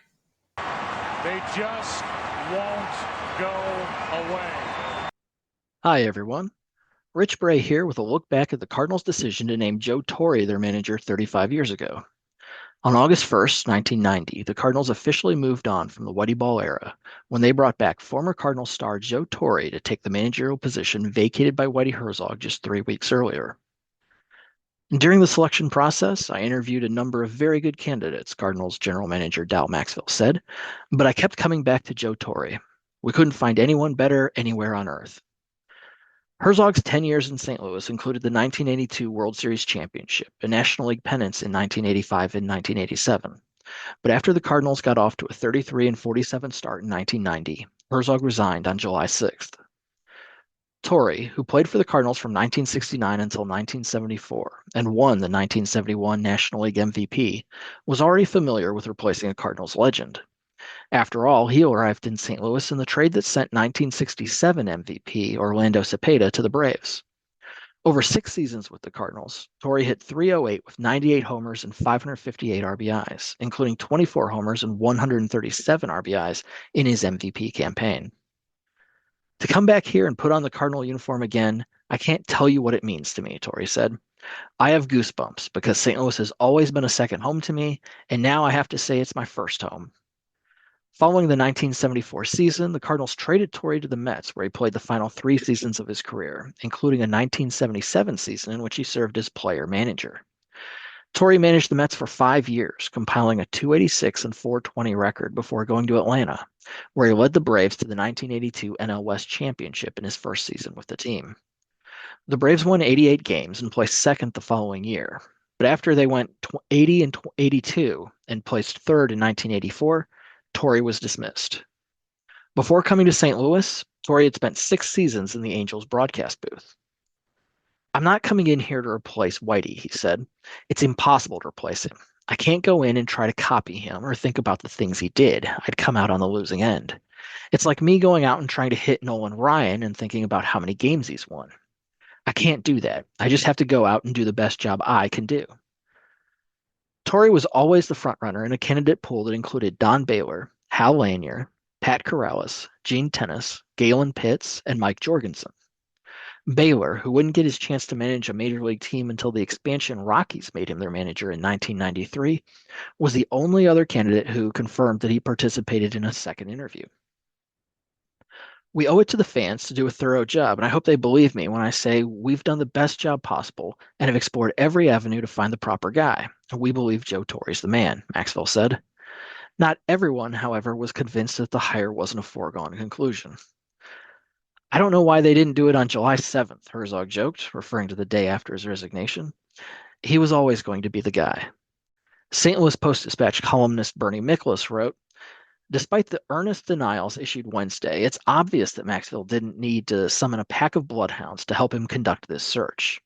They just won't go away. Hi, everyone. Rich Bray here with a look back at the Cardinals' decision to name Joe Torre their manager 35 years ago. On August 1st, 1990, the Cardinals officially moved on from the Whitey Ball era when they brought back former Cardinals star Joe Torre to take the managerial position vacated by Whitey Herzog just 3 weeks earlier. During the selection process, I interviewed a number of very good candidates, Cardinals general manager Dal Maxfield said, but I kept coming back to Joe Torre. We couldn't find anyone better anywhere on earth. Herzog's 10 years in St. Louis included the 1982 World Series championship and National League pennants in 1985 and 1987. But after the Cardinals got off to a 33-47 start in 1990, Herzog resigned on July 6th. Torre, who played for the Cardinals from 1969 until 1974 and won the 1971 National League MVP, was already familiar with replacing a Cardinals legend. After all, he arrived in St. Louis in the trade that sent 1967 MVP Orlando Cepeda to the Braves. Over 6 seasons with the Cardinals, Torre hit .308 with 98 homers and 558 RBIs, including 24 homers and 137 RBIs in his MVP campaign. To come back here and put on the Cardinal uniform again, I can't tell you what it means to me, Torre said. I have goosebumps because St. Louis has always been a second home to me, and now I have to say it's my first home. Following the 1974 season, the Cardinals traded Torre to the Mets, where he played the final 3 seasons of his career, including a 1977 season in which he served as player-manager. Torre managed the Mets for 5 years, compiling a .286 and .420 record before going to Atlanta, where he led the Braves to the 1982 NL West Championship in his first season with the team. The Braves won 88 games and placed second the following year, but after they went 80 and 82 and placed third in 1984, Torre was dismissed. Before coming to St. Louis, Torre had spent 6 seasons in the Angels broadcast booth. I'm not coming in here to replace Whitey, he said. It's impossible to replace him. I can't go in and try to copy him or think about the things he did. I'd come out on the losing end. It's like me going out and trying to hit Nolan Ryan and thinking about how many games he's won. I can't do that. I just have to go out and do the best job I can do. Torre was always the frontrunner in a candidate pool that included Don Baylor, Hal Lanier, Pat Corrales, Gene Tennis, Galen Pitts, and Mike Jorgensen. Baylor, who wouldn't get his chance to manage a major league team until the expansion Rockies made him their manager in 1993, was the only other candidate who confirmed that he participated in a second interview. We owe it to the fans to do a thorough job, and I hope they believe me when I say we've done the best job possible and have explored every avenue to find the proper guy. We believe Joe Torre's the man, Maxwell said. Not everyone, however, was convinced that the hire wasn't a foregone conclusion. I don't know why they didn't do it on July 7th, Herzog joked, referring to the day after his resignation. He was always going to be the guy. St. Louis Post-Dispatch columnist Bernie Miklasz wrote, despite the earnest denials issued Wednesday, it's obvious that Maxwell didn't need to summon a pack of bloodhounds to help him conduct this search.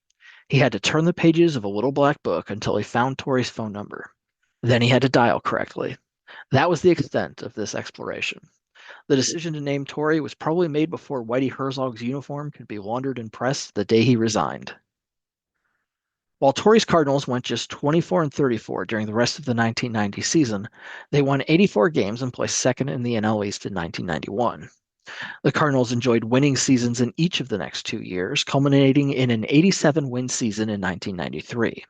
He had to turn the pages of a little black book until he found Torre's phone number. Then he had to dial correctly. That was the extent of this exploration. The decision to name Torre was probably made before Whitey Herzog's uniform could be laundered and pressed the day he resigned. While Torre's Cardinals went just 24-34 during the rest of the 1990 season, they won 84 games and placed second in the NL East in 1991. The Cardinals enjoyed winning seasons in each of the next 2 years, culminating in an 87-win season in 1993.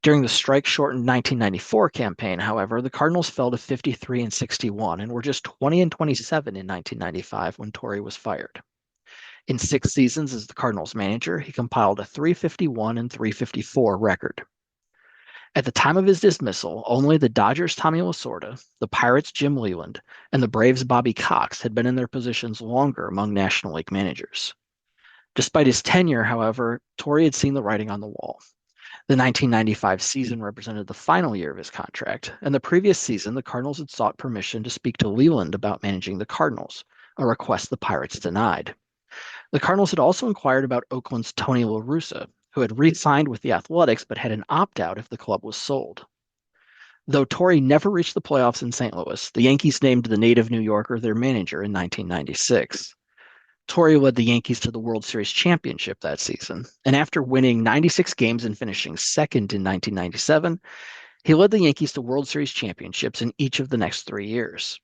During the strike-shortened 1994 campaign, however, the Cardinals fell to 53-61 and were just 20-27 in 1995 when Torre was fired. In 6 seasons as the Cardinals manager, he compiled a .351 and .354 record. At the time of his dismissal, only the Dodgers' Tommy Lasorda, the Pirates' Jim Leyland, and the Braves' Bobby Cox had been in their positions longer among National League managers. Despite his tenure, however, Torre had seen the writing on the wall. The 1995 season represented the final year of his contract, and the previous season the Cardinals had sought permission to speak to Leyland about managing the Cardinals, a request the Pirates denied. The Cardinals had also inquired about Oakland's Tony La Russa, who had re-signed with the Athletics but had an opt-out if the club was sold. Though Torre never reached the playoffs in St. Louis, the Yankees named the native New Yorker their manager in 1996. Torre led the Yankees to the World Series championship that season, and after winning 96 games and finishing second in 1997, he led the Yankees to World Series championships in each of the next 3 years.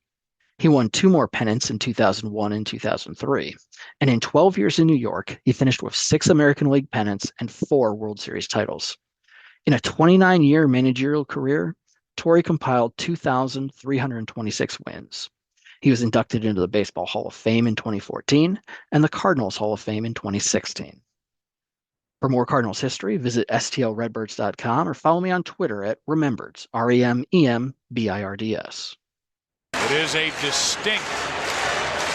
He won 2 more pennants in 2001 and 2003, and in 12 years in New York, he finished with 6 American League pennants and 4 World Series titles. In a 29-year managerial career, Torre compiled 2,326 wins. He was inducted into the Baseball Hall of Fame in 2014 and the Cardinals Hall of Fame in 2016. For more Cardinals history, visit stlredbirds.com or follow me on Twitter at Remembirds, REMEMBIRDS. It is a distinct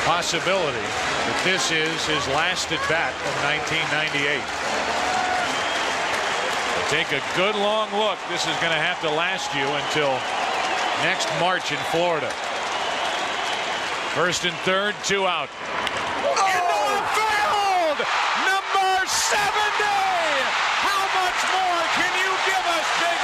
possibility that this is his last at bat of 1998. Take a good long look. This is going to have to last you until next March in Florida. First and third, 2 out. Into the field! Number 70! How much more can you give us, Big